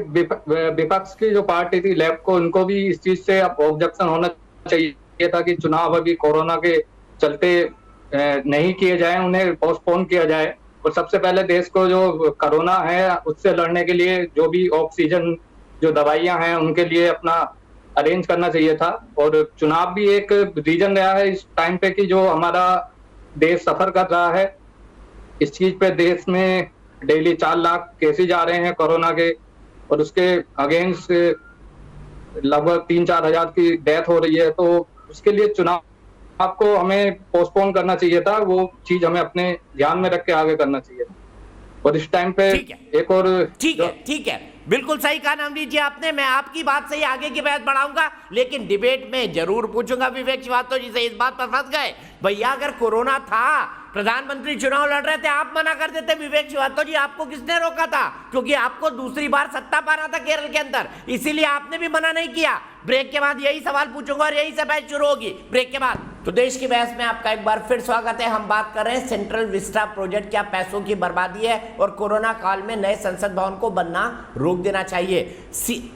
विपक्ष की जो पार्टी थी लेफ्ट को, उनको भी इस चीज से ऑब्जेक्शन होना चाहिए था कि चुनाव अभी कोरोना के चलते नहीं किए जाए, उन्हें पोस्टपोन किया जाए। और सबसे पहले देश को जो कोरोना है उससे लड़ने के लिए जो भी ऑक्सीजन, जो दवाइयां हैं, उनके लिए अपना अरेंज करना चाहिए था। और चुनाव भी एक रीजन रहा है इस टाइम पे कि जो हमारा देश सफर कर रहा है। इस चीज पे देश में डेली 4 लाख केसेज आ रहे हैं कोरोना के, और उसके अगेंस्ट लगभग 3-4 हजार की डेथ हो रही है। तो उसके लिए चुनाव आपको हमें पोस्टपोन करना चाहिए था, वो चीज हमें अपने ध्यान में रख के आगे करना चाहिए। और इस टाइम पे एक और ठीक है, बिल्कुल सही कहा नाम लीजिए आपने। मैं आपकी बात से ही आगे की बात बढ़ाऊंगा, लेकिन डिबेट में जरूर पूछूंगा विवेक श्रीवास्तव जी से। इस बात पर फंस गए भैया, अगर कोरोना था, प्रधानमंत्री चुनाव लड़ रहे थे, आप मना कर देते विवेक श्रीवास्तव जी, आपको किसने रोका था? क्योंकि आपको दूसरी बार सत्ता पाना था केरल के अंदर, इसीलिए आपने भी मना नहीं किया। ब्रेक के बाद यही सवाल पूछूंगा और यही से बहस शुरू होगी ब्रेक के बाद। तो देश की बहस में आपका एक बार फिर स्वागत है। हम बात कर रहे हैं सेंट्रल विस्टा प्रोजेक्ट क्या पैसों की बर्बादी है और कोरोना काल में नए संसद भवन को बनना रोक देना चाहिए।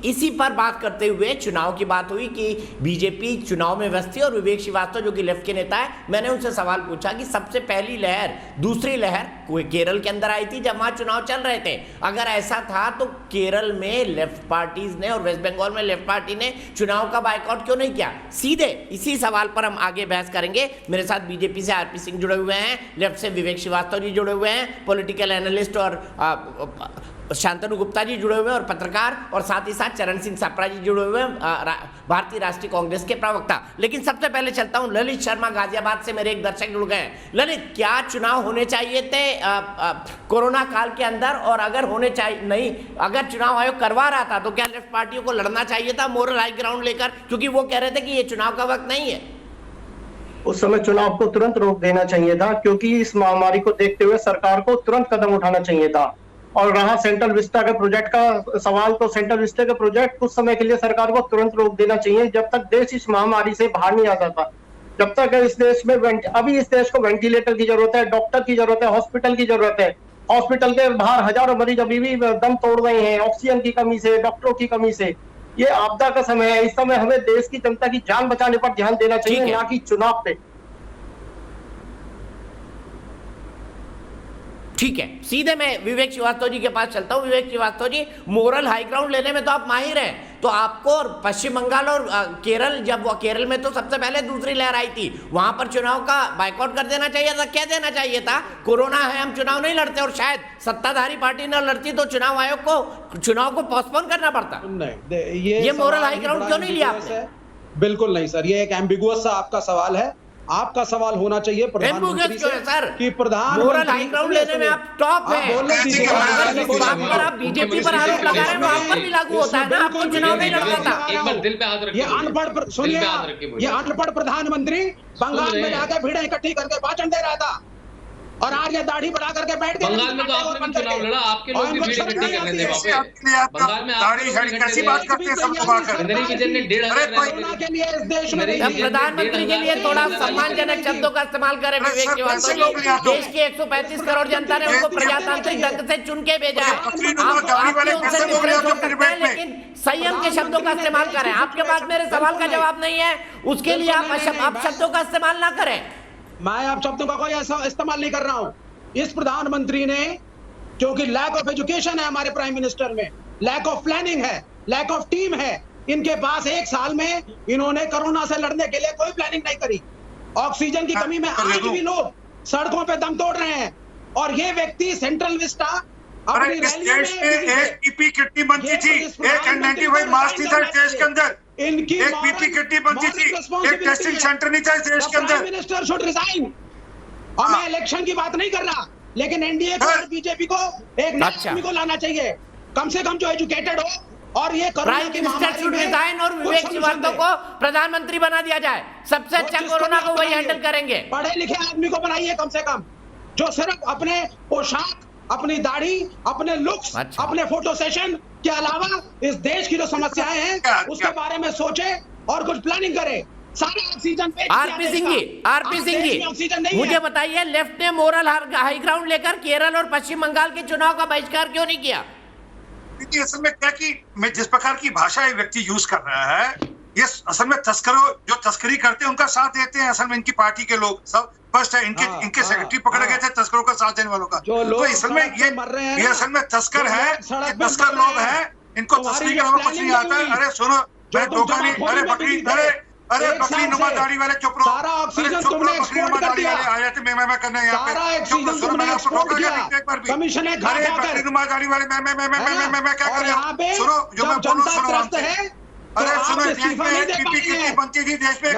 इसी पर बात करते हुए चुनाव की बात हुई कि बीजेपी चुनाव में व्यस्त थी और विवेक श्रीवास्तव जो कि लेफ्ट के नेता है, मैंने उनसे सवाल पूछा कि सबसे पहली लहर, दूसरी लहर केरल के अंदर आई थी जब वहां चुनाव चल रहे थे। अगर ऐसा था तो केरल में लेफ्ट पार्टीज ने और वेस्ट बंगाल में लेफ्ट पार्टी ने चुनाव का बायकॉट क्यों नहीं किया? सीधे इसी सवाल पर हम आगे बहस करेंगे। मेरे साथ बीजेपी से आरपी सिंह जुड़े हुए हैं, लेफ्ट से विवेक श्रीवास्तव जी जुड़े हुए हैं, पॉलिटिकल एनालिस्ट और शांतनु गुप्ता जी जुड़े हुए हैं और पत्रकार, और साथ ही साथ चरण सिंह सप्रा जी जुड़े हुए हैं, भारतीय राष्ट्रीय कांग्रेस के प्रवक्ता। लेकिन सबसे पहले चलता हूं, ललित शर्मा गाजियाबाद से मेरे एक दर्शक जुड़ गए हैं। ललित, क्या चुनाव होने चाहिए थे कोरोना काल के अंदर? और अगर होने चाहिए नहीं, अगर चुनाव आयोग करवा रहा था तो क्या लेफ्ट पार्टियों को लड़ना चाहिए था मोरल हाई ग्राउंड लेकर? क्योंकि वो कह रहे थे कि ये चुनाव का वक्त नहीं है। उस समय चुनाव को तुरंत रोक देना चाहिए था, क्योंकि इस महामारी को देखते हुए सरकार को तुरंत कदम उठाना चाहिए था। और रहा सेंट्रल विस्टा के प्रोजेक्ट का सवाल, तो सेंट्रल विस्टा के प्रोजेक्ट कुछ समय के लिए सरकार को तुरंत रोक देना चाहिए, जब तक देश इस महामारी से बाहर नहीं आता था। जब तक इस देश में अभी इस देश को वेंटिलेटर की जरूरत है, डॉक्टर की जरूरत है, हॉस्पिटल की जरूरत है। हॉस्पिटल के बाहर हजारों मरीज अभी भी दम तोड़ रहे हैं, ऑक्सीजन की कमी से, डॉक्टरों की कमी से। ये आपदा का समय है, इस समय हमें देश की जनता की जान बचाने पर ध्यान देना चाहिए, ना कि चुनाव पे। ठीक है, सीधे मैं विवेक श्रीवास्तव जी के पास चलता हूं। विवेक Srivastava ji, moral high ground लेने में तो आप माहिर हैं, तो आपको और पश्चिम बंगाल और केरल, जब केरल में तो सबसे पहले दूसरी लहर आई थी, वहां पर चुनाव का बायकॉट कर देना चाहिए था, कह देना चाहिए था कोरोना है, हम चुनाव नहीं लड़ते, और शायद सत्ताधारी पार्टी न लड़ती तो चुनाव आयोग को चुनाव को पोस्टपोन करना पड़ता। नहीं, ये मोरल हाई ग्राउंड क्यों नहीं लिया आपने? बिल्कुल नहीं सर, ये एक एम्बिगुअस सा आपका सवाल है। आपका सवाल होना चाहिए प्रधानमंत्री से कि प्रधानमंत्री मोरल हाई ग्राउंड लेने में आप टॉप हैं। अगर आप बीजेपी पर आरोप लगा रहे हैं तो आप पर भी लागू होता है ना, आपको चुनाव नहीं लड़ना था। एक बार दिल पे हाथ रखिए। ये अनपढ़, सुनिए, ये अनपढ़ प्रधानमंत्री बंगाल में जाकर भीड़ इकट्ठी करके भाषण दे रहा था, और आज ये दाढ़ी बढ़ा करके बैठ गए। बंगाल में तो आपने भी चुनाव लड़ा, आपके लोग भी भीड़ इकट्ठी कर रहे थे वहां पे। बंगाल में आप कैसी बात करते हैं सबको आकर? इंदिरा किचन ने 1,500 के लिए इस देश में प्रधानमंत्री के लिए थोड़ा सम्मानजनक शब्दों का इस्तेमाल करें विवेक श्रीवास्तव जी। देश की 135 करोड़ जनता ने उनको प्रजातांत्रिक ढंग से चुन के भेजा है। आप उनसे डिफरेंस हो सकते हैं, लेकिन संयम के शब्दों का इस्तेमाल करें। आपके पास मेरे सवाल का जवाब नहीं है, उसके लिए आप शब्दों का इस्तेमाल ना करें। मैं आप शब्दों का कोई ऐसा इस्तेमाल नहीं कर रहा हूं। इस प्रधानमंत्री ने, क्योंकि लैक ऑफ एजुकेशन है हमारे प्राइम मिनिस्टर में, लैक ऑफ प्लानिंग है, लैक ऑफ टीम है, इनके पास एक साल में इन्होंने कोरोना से लड़ने के लिए कोई प्लानिंग नहीं करी। ऑक्सीजन की कमी में आज भी लोग सड़कों पे दम तोड़ रहे हैं, और ये व्यक्ति सेंट्रल विस्टा अपनी रैली में एक पीपी किट्टी बनती थी, एक N95 मास्क थी देश के अंदर, इनकी एक पीपी किट्टी बनती थी, एक टेस्टिंग सेंटर नहीं था देश के अंदर। Minister should resign. और मैं इलेक्शन की बात नहीं कर रहा, लेकिन एनडीए को और बीजेपी को एक नए आदमी को लाना चाहिए, कम से कम जो एजुकेटेड हो, और ये कोरोना की महामारी में रिजाइन और विवेक श्रीवास्तव को प्रधानमंत्री बना दिया जाए। सबसे अच्छा कोरोना को वही हैंडल करेंगे। पढ़े लिखे आदमी को बनाइए कम से कम, जो सिर्फ अपने पोशाक, अपनी दाढ़ी, अपने लुक्स, अपने फोटो सेशन के अलावा इस देश की जो समस्याएं हैं उसके बारे में सोचे और कुछ प्लानिंग करे। सारे ऑक्सीजन पे आरपी सिंह जी मुझे बताइए, लेफ्ट ने मोरल हाई ग्राउंड लेकर केरल और पश्चिम बंगाल के चुनाव का बहिष्कार क्यों नहीं किया? असल में क्या कि मैं जिस प्रकार की भाषा ये व्यक्ति यूज कर रहा है, ये असल में तस्करों जो तस्करी करते हैं उनका साथ देते हैं, असल में इनकी पार्टी के लोग सब फर्स्ट है। इनके सेक्रेटरी पकड़े गए थे तस्करों का साथ देने वालों का। तो असल में ये असल में तस्कर है, तस्कर लोग हैं, इनको तस्करी का कुछ नहीं आता है। अरे सुनो, मैं धोखा नहीं, अरे बकरी, अरे बकरी नुमा दाढ़ी वाले चुप रहो, बकरी नुमा दाढ़ी वाले आए थे मैं करने यहाँ पे, सुनो मैंने आपको धोखा किया एक बार भी। अरे बकरी नुमा दाढ़ी वाले मैं क्या कर रहा हूँ, सुनो जो मैं बोलूँ सुनो। अरे सुनो, देश में पीपी कितनी बनती थी, देश में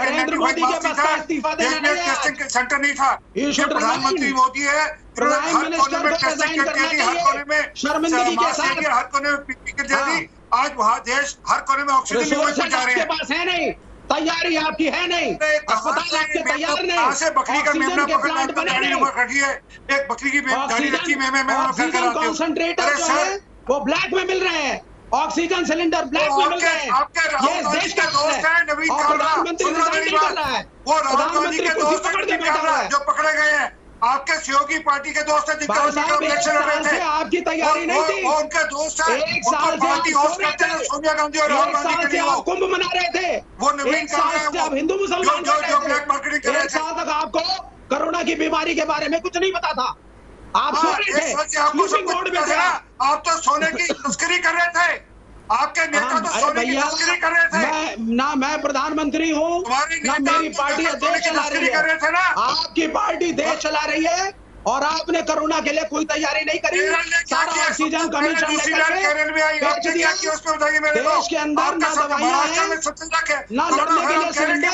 देश में टेस्टिंग सेंटर नहीं था। ये प्रधानमंत्री मोदी है, हर कोने में टेस्टिंग करके दी, हर कोने में हर कोने में पीपी किट दे दी। आज वहाँ देश हर कोने में ऑक्सीजन जा रहे हैं। तैयारी आपकी है नहीं, अस्पताल आपके तैयार नहीं। कहाँ से बकरी का मेमना पकड़ गाड़ी रखी है, एक बकरी की गाड़ी रखी ऑक्सीजन कॉन्सेंट्रेटर जो है वो ब्लैक में मिल रहे हैं, ऑक्सीजन सिलेंडर ब्लैक में मिल रहे हैं। ये देश का दोस्त है, प्रधानमंत्री नहीं कर रहा है, वो राहुल गांधी के दोस्त जो पकड़े गए हैं, आपके सहयोगी पार्टी के दोस्त है जिनका इलेक्शन लड़ रहे थे। आपकी तैयारी नहीं थी, वो उनके दोस्त है, एक साल से पार्टी होस्ट करते हैं सोनिया गांधी और राहुल गांधी के लिए। आप कुंभ मना रहे थे, वो नवीन कर रहे हैं, आप हिंदू मुसलमान जो ब्लैक मार्केटिंग कर रहे थे। एक साल तक आपको कोरोना की बीमारी के बारे में कुछ नहीं पता था, आप सो रहे थे, आप तो सोने की तस्करी कर रहे थे, आपके नेता तो सोने की तस्करी कर रहे थे। ना मैं प्रधानमंत्री हूँ, ना मेरी पार्टी देश चला रही है, आपकी पार्टी देश चला रही है और आपने कोरोना के लिए कोई तैयारी नहीं करी। सारा ऑक्सीजन कमीशन देश के अंदर ना दवाइयां हैं, ना लड़ने के लिए सिलेंडर,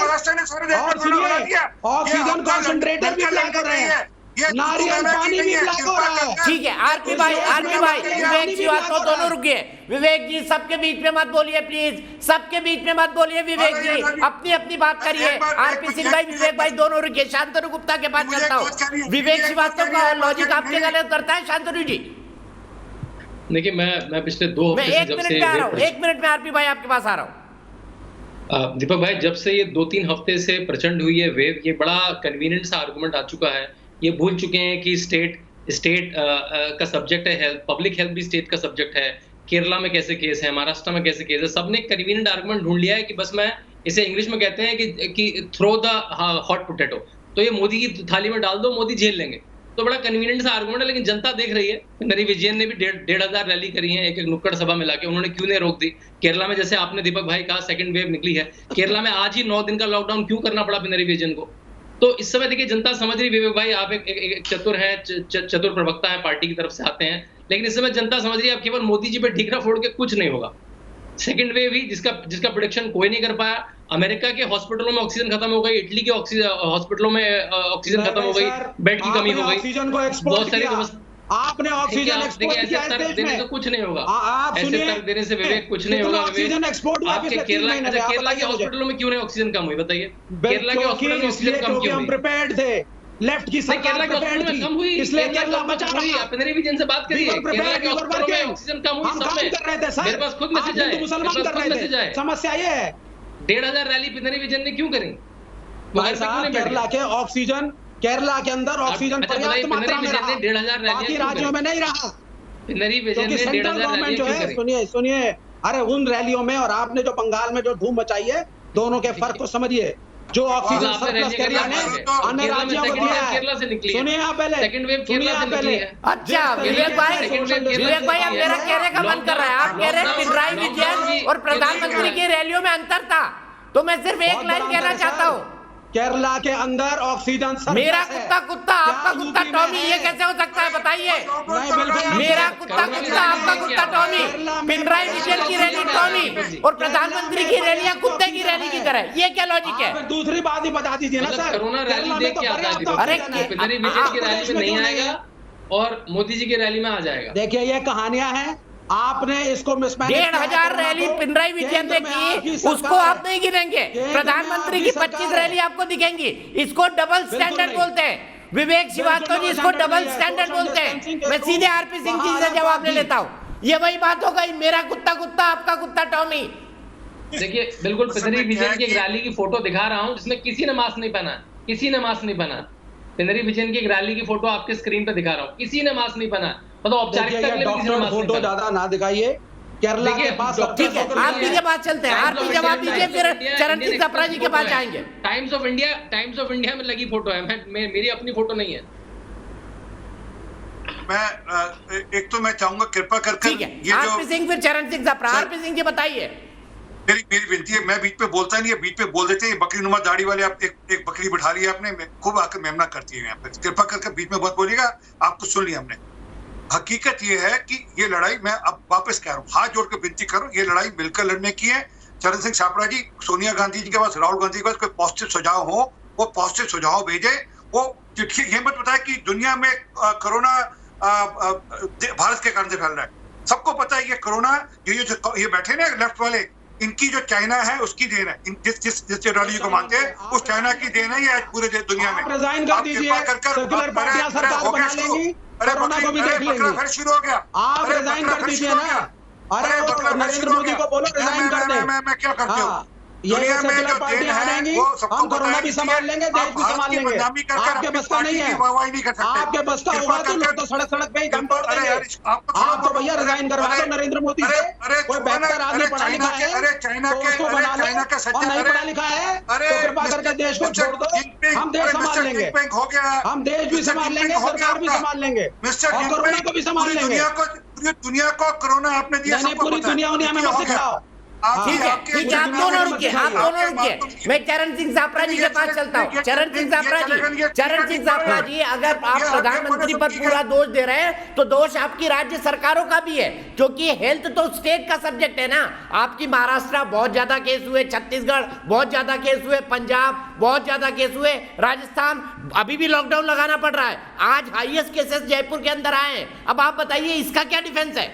और सुनिए ऑक्सीजन कॉन्सेंट्रेटर भी ब्लैक हो रहे हैं, नारियल पानी भी ब्लैक हो रहा है। ठीक है आरपी भाई, विवेक जी बात को दोनों रुकिए। विवेक जी सबके बीच में मत बोलिए प्लीज, सबके बीच में मत बोलिए। विवेक जी अपनी अपनी बात करिए। आरपी सिंह भाई, विवेक भाई दोनों रुकिए। शांतनु गुप्ता के पास चलता हूँ। विवेक श्रीवास्तव का लॉजिक आपके गलत करता है। शांतनु जी देखिए, मैं पिछले 2 हफ्ते से जब से 1 मिनट में आरपी भाई आपके पास आ रहा हूँ। दीपक भाई, जब से ये 2-3 हफ्ते से प्रचंड हुई है वेव, ये बड़ा कन्वीनियंट सा आर्गुमेंट आ चुका है। ये भूल चुके हैं कि स्टेट का सब्जेक्ट है हेल्थ, पब्लिक हेल्थ भी स्टेट का सब्जेक्ट है। केरला में कैसे केस है, महाराष्ट्र में कैसे केस है, सबने कन्वीनियंट आर्गुमेंट ढूंढ लिया है कि बस मैं इसे इंग्लिश में कहते हैं कि थ्रो द हॉट पोटैटो, तो ये मोदी की थाली में डाल दो, मोदी झेल लेंगे। तो बड़ा कन्वीनियंट सा आर्गुमेंट है, लेकिन जनता देख रही है। पिनराई विजयन ने भी 1,500 रैली करी है एक नुक्कड़ सभा में लाके, उन्होंने क्यों नहीं रोक दी। केरला में जैसे आपने दीपक भाई कहा सेकंड वेव निकली है, केरला में आज ही 9 दिन का लॉकडाउन क्यों करना पड़ा पिनराई विजयन को। तो इस समय देखिए जनता समझ रही, विवेक भाई आप एक चतुर हैं, चतुर प्रवक्ता है, पार्टी की तरफ से आते हैं, लेकिन इस समय जनता समझ रही है अब केवल मोदी जी पे ठीकरा फोड़ के कुछ नहीं होगा। सेकंड वेव ही जिसका प्रेडिक्शन कोई नहीं कर पाया। अमेरिका के हॉस्पिटलों में ऑक्सीजन खत्म हो गई, इटली के हॉस्पिटलों में ऑक्सीजन खत्म हो गई, बेड की कमी हो गई, बहुत सारी आपने ऑक्सीजन एक्सपोर्ट किया है देश देने से कुछ नहीं होगा। ऐसे तर्क देने से विवेक कुछ नहीं होगा। ऑक्सीजन एक्सपोर्ट आपके केरला के हॉस्पिटलों में क्यों नहीं ऑक्सीजन कम हुई, बताइए। केरला के हॉस्पिटल में ऑक्सीजन कम क्यों हुई? प्रिपेयर्ड थे, लेफ्ट की सरकार केरला के हॉस्पिटल में कम हुई, इसलिए केरला बचा रही है। पिनराई विजयन से बात करिए, केरला के हॉस्पिटल में ऑक्सीजन कम हुई सब में। मेरे पास खुद मैसेज आए, मुसलमान कर रहे थे। समस्या ये है 1,500 रैली पिनराई विजयन ने क्यों करी? भाई साहब केरला के ऑक्सीजन, केरला के अंदर ऑक्सीजन पर्याप्त मात्रा में रहा, 1,500 बाकी राज्यों में नहीं रहा। पिनराई विजयन ने 1,500 गवर्नमेंट जो है, सुनिए अरे उन रैलियों में और आपने जो बंगाल में जो धूम मचाई है, दोनों के फर्क को समझिए। जो ऑक्सीजन सरप्लस केरला ने अन्य राज्यों को दिया है, सुनिए आप पहले, सेकंड वेव केरला से निकली है। अच्छा विवेक भाई अब मेरा कहने का मन कर रहा है, आप कह रहे हैं पिनराई विजयन और प्रधानमंत्री की रैलियों में अंतर था, तो मैं सिर्फ एक लाइन कहना चाहता हूँ, केरला के अंदर ऑक्सीजन मेरा कुत्ता कुत्ता आपका कुत्ता टॉमी, ये कैसे हो सकता है बताइए। मेरा कुत्ता कुत्ता आपका कुत्ता टॉमी, पिनराई विजयन की रैली टॉमी और प्रधानमंत्री की रैलियां कुत्ते की रैली की तरह, ये क्या लॉजिक है? दूसरी बात ही बता दीजिए ना सर, कोरोना रैली देख के आता है, अरे पिनराई विजयन की रैली में नहीं आएगा और मोदी जी की रैली में आ जाएगा। देखिए ये कहानियां हैं, आपने इसको मिसमैनेज 1,500 रैली पिनराई विजयन ने की, उसको आप नहीं गिनेंगे। प्रधानमंत्री की 25 रैली आपको दिखेंगी, इसको डबल स्टैंडर्ड बोलते हैं। विवेक श्रीवास्तव जी इसको डबल स्टैंडर्ड बोलते हैं। मैं सीधे आरपी सिंह जी से जवाब ले लेता हूँ, ये वही बात हो गई, मेरा कुत्ता कुत्ता आपका कुत्ता टॉमी। देखिए बिल्कुल पिनराई विजयन की एक रैली की फोटो दिखा रहा हूँ जिसमें किसी ने मास्क नहीं पहना, किसी ने मास्क नहीं पहना। पिनराई विजयन की एक रैली की फोटो आपके स्क्रीन पे दिखा रहा हूँ, किसी ने मास्क नहीं पहना, मतलब औपचारिकता के लिए किसी ने मास्क नहीं पहना। फोटो ज्यादा ना दिखाइए, केरला के पास ठीक है, आरपी के पास चलते हैं। आरपी जवाब दीजिए, फिर चरण सिंह सप्रा जी के पास जाएंगे। टाइम्स ऑफ इंडिया में लगी फोटो है, मेरी अपनी फोटो नहीं है। मैं एक तो मैं चाहूंगा कृपा करके ये जो आरपी सिंह फिर चरण सिंह सप्रा। आरपी सिंह जी बताइए। मेरी विनती है, मैं बीच पे बोलता नहीं है, बीच पे बोल देते हैं। बकरी नुमा दाढ़ी वाले आप एक बकरी बिठा ली आपने, खूब आकर मेमना करती है यहाँ पे। कृपा करके बीच में बहुत बोलिएगा, आपको सुन लिया हमने। हकीकत ये है कि ये लड़ाई, मैं अब वापस कह रहा हूँ, हाथ जोड़ के विनती करूँ, ये लड़ाई मिलकर लड़ने की है। चरण सिंह सप्रा जी, सोनिया गांधी जी के पास, राहुल गांधी के पास कोई पॉजिटिव सुझाव हो, वो पॉजिटिव सुझाव भेजे। वो चिट्ठी ये मत बताए कि दुनिया में कोरोना भारत के कारण से फैल रहा है। सबको पता है ये कोरोना, ये बैठे ना लेफ्ट वाले, इनकी जो चाइना है उसकी देन है। जिस टेक्नोलॉजी को मानते हैं उस चाइना की देन है ये आज पूरे दुनिया में। रिजाइन कर दीजिए, सेक्युलर पार्टियां सरकार बना लेंगी, कोरोना को भी देख लेंगी। फिर शुरू हो गया, आप रिजाइन कर दीजिए ना। अरे नरेंद्र मोदी को बोलो रिजाइन कर दे। मैं क्या करती हूँ, ये सेक्युलर पार्टियां आ जाएंगी, हम कोरोना भी संभाल लेंगे, देश भी संभाल लेंगे। आपके बस का नहीं है, आपके बस का होगा तो लोग तो सड़क पे ही दम तोड़ देंगे। आप तो भैया रिजाइन करवा दो नरेंद्र मोदी से। कोई बेहतर आदमी पढ़ा लिखा है तो उसको बना लो, और नहीं पढ़ा लिखा है तो कृपा करके देश को छोड़ दो, हम देश संभाल लेंगे। हम देश भी संभाल लेंगे, सरकार भी संभाल लेंगे, और कोरोना को भी संभाल लेंगे। दुनिया को कोरोना आपने दिया, पूरी दुनिया उन्हें हमें मत सिखाओ। ठीक है, ठीक है, आप दोनों रुकिए। मैं चरण सिंह सप्रा जी के पास चलता हूँ। चरण सिंह सप्रा जी, अगर आप प्रधानमंत्री पर पूरा दोष दे रहे हैं तो दोष आपकी राज्य सरकारों का भी है, क्योंकि हेल्थ तो स्टेट का सब्जेक्ट है ना। आपकी महाराष्ट्र बहुत ज्यादा केस हुए, छत्तीसगढ़ बहुत ज्यादा केस हुए, पंजाब बहुत ज्यादा केस हुए, राजस्थान अभी भी लॉकडाउन लगाना पड़ रहा है। आज हाईएस्ट केसेस जयपुर के अंदर आए हैं। अब आप बताइए इसका क्या डिफेंस है?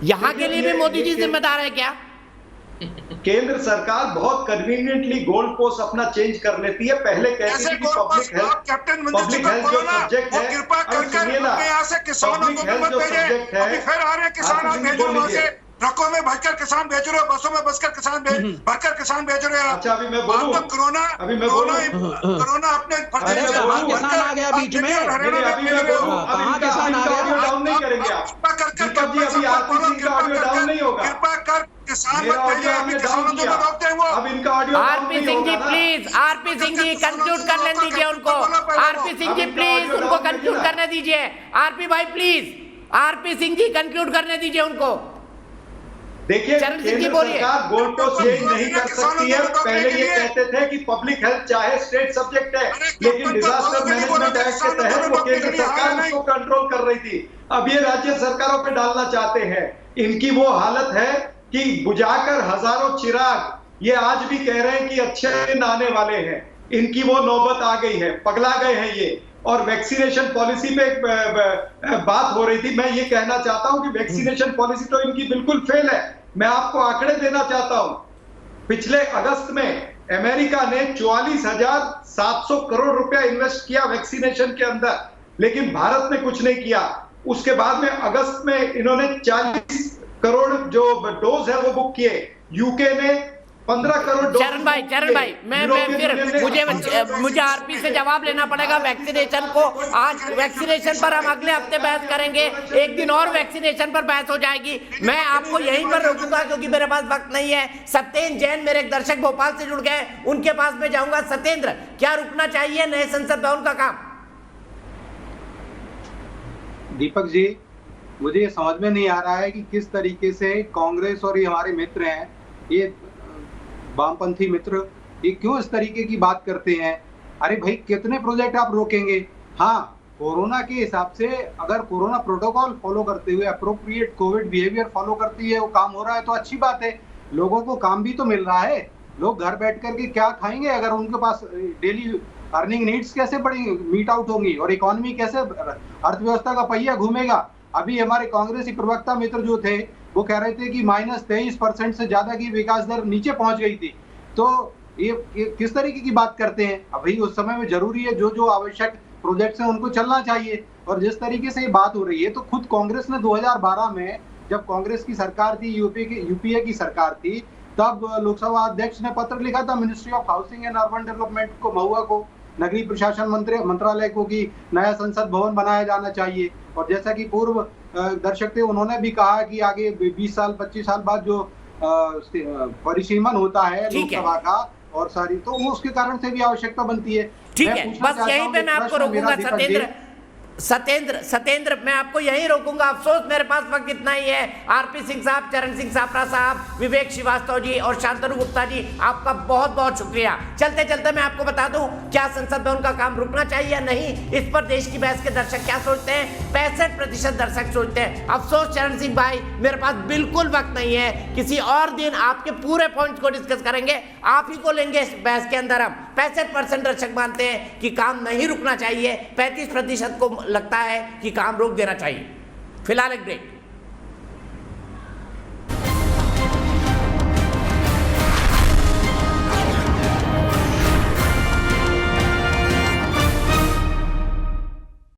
यहाँ के लिए भी मोदी जी जिम्मेदार है क्या? केंद्र सरकार बहुत कन्वीनियंटली गोल पोस्ट अपना चेंज कर लेती है। पहले कहती थी कि पब्लिक हेल्थ जो सब्जेक्ट है, अब सुनिए ना, पब्लिक हेल्थ जो सब्जेक्ट है, ट्रकों में भरकर किसान बेच रहे हो, बसों में बसकर किसान भरकर किसान बेच रहे हो। अच्छा, अभी मैं बोलूं, कोरोना अपने किसान आ गया बीच में, कहाँ किसान आ गया? डाउन नहीं करेंगे आप, दीपक जी, अभी आरपी सिंह का ऑडियो डाउन नहीं होगा। कृपा कर किसान मत भेजिए, अभी किसानों को रोकते हैं वो। अब इनका audio RP Singh ji please, RP Singh ji conclude करने दीजिए उनको। आरपी सिंह जी प्लीज उनको कंक्लूड करने दीजिए। आरपी भाई please, RP Singh ji conclude करने दीजिए उनको। देखिए, केंद्र सरकार गोल पोस्ट चेंज नहीं कर सकती है। पहले ये कहते थे कि पब्लिक हेल्थ चाहे स्टेट सब्जेक्ट है, लेकिन डिजास्टर मैनेजमेंट एक्ट के तहत वो केंद्र सरकार उसको कंट्रोल कर रही थी। अब ये राज्य सरकारों पे डालना चाहते हैं। इनकी वो हालत है कि बुझाकर हजारों चिराग ये आज भी कह रहे हैं कि अच्छे दिन आने वाले हैं। इनकी वो नौबत आ गई है, पगला गए हैं ये। और वैक्सीनेशन पॉलिसी पे बात हो रही थी, मैं ये कहना चाहता हूं कि वैक्सीनेशन पॉलिसी तो इनकी बिल्कुल फेल है। मैं आपको आंकड़े देना चाहता हूं। पिछले अगस्त में अमेरिका ने 44,700 करोड़ रुपया इन्वेस्ट किया वैक्सीनेशन के अंदर, लेकिन भारत ने कुछ नहीं किया। उसके बाद में अगस्त में इन्होंने 40 करोड़ जो डोज है वो बुक किए। यूके ने 15 करोड़ डोज। चरण भाई मुझे आरपी से जवाब लेना पड़ेगा वैक्सीनेशन को। आज वैक्सीनेशन पर हम अगले हफ्ते बहस करेंगे, एक दिन और वैक्सीनेशन पर बहस हो जाएगी। मैं आपको यहीं पर रोकूंगा क्योंकि मेरे पास वक्त नहीं है। सत्येंद्र जैन मेरे एक दर्शक भोपाल से जुड़ गए, उनके पास में जाऊंगा। सत्येंद्र, क्या रुकना चाहिए नए संसद भवन का काम? दीपक जी, मुझे ये समझ में नहीं आ रहा है कि किस तरीके से कांग्रेस और ये हमारे मित्र हैं, ये वामपंथी मित्र, ये क्यों इस तरीके की बात करते हैं। अरे भाई, कितने प्रोजेक्ट आप रोकेंगे? हाँ, कोरोना के हिसाब से अगर कोरोना प्रोटोकॉल फॉलो करते हुए अप्रोप्रिएट कोविड बिहेवियर फॉलो करती है, वो काम हो रहा है तो अच्छी बात है। लोगों को काम भी तो मिल रहा है। लोग घर बैठ करके क्या खाएंगे अगर उनके पास डेली अर्निंग नीड्स कैसे बढ़ेंगी, मीट आउट होंगी, और इकोनॉमी कैसे, अर्थव्यवस्था का पहिया घूमेगा। अभी हमारे कांग्रेसी प्रवक्ता मित्र जो थे वो कह रहे थे कि -23% से ज्यादा की विकास दर नीचे पहुंच गई थी। तो ये किस तरीके की बात करते हैं? अभी उस समय में जरूरी है जो आवश्यक प्रोजेक्ट्स हैं उनको चलना चाहिए। और जिस तरीके से ये बात हो रही है, तो खुद कांग्रेस ने 2012 में, जब कांग्रेस की सरकार थी, यूपीए की सरकार थी, तब लोकसभा अध्यक्ष ने पत्र लिखा था ministry of housing and urban development को, महुआ को, नगरीय प्रशासन मंत्रालय को, कि नया संसद भवन बनाया जाना चाहिए। और जैसा कि पूर्व दर्शक थे, उन्होंने भी कहा कि आगे 20 साल 25 साल बाद जो परिसीमन होता है लोकसभा का और सारी, तो वो उसके कारण से भी आवश्यकता बनती है। ठीक है, बस यहीं पे मैं आपको रोकूंगा सत्येंद्र, मैं आपको यहीं रोकूंगा। अफसोस मेरे पास वक्त इतना ही है। आरपी सिंह साहब, चरण सिंह सापरा साहब, विवेक श्रीवास्तव जी और शांतनु गुप्ता जी, आपका बहुत बहुत शुक्रिया। चलते चलते मैं आपको बता दूं, क्या संसद भवन का काम रुकना चाहिए या नहीं, इस पर देश की बहस के दर्शक क्या सोचते हैं? 65% दर्शक सोचते हैं। अफसोस चरण सिंह भाई, मेरे पास बिल्कुल वक्त नहीं है। किसी और दिन आपके पूरे पॉइंट्स को डिस्कस करेंगे, आप ही को लेंगे इस बहस के अंदर। हम 65% दर्शक मानते हैं कि काम नहीं रुकना चाहिए, 35% को लगता है कि काम रोक देना चाहिए। फिलहाल एक ब्रेक।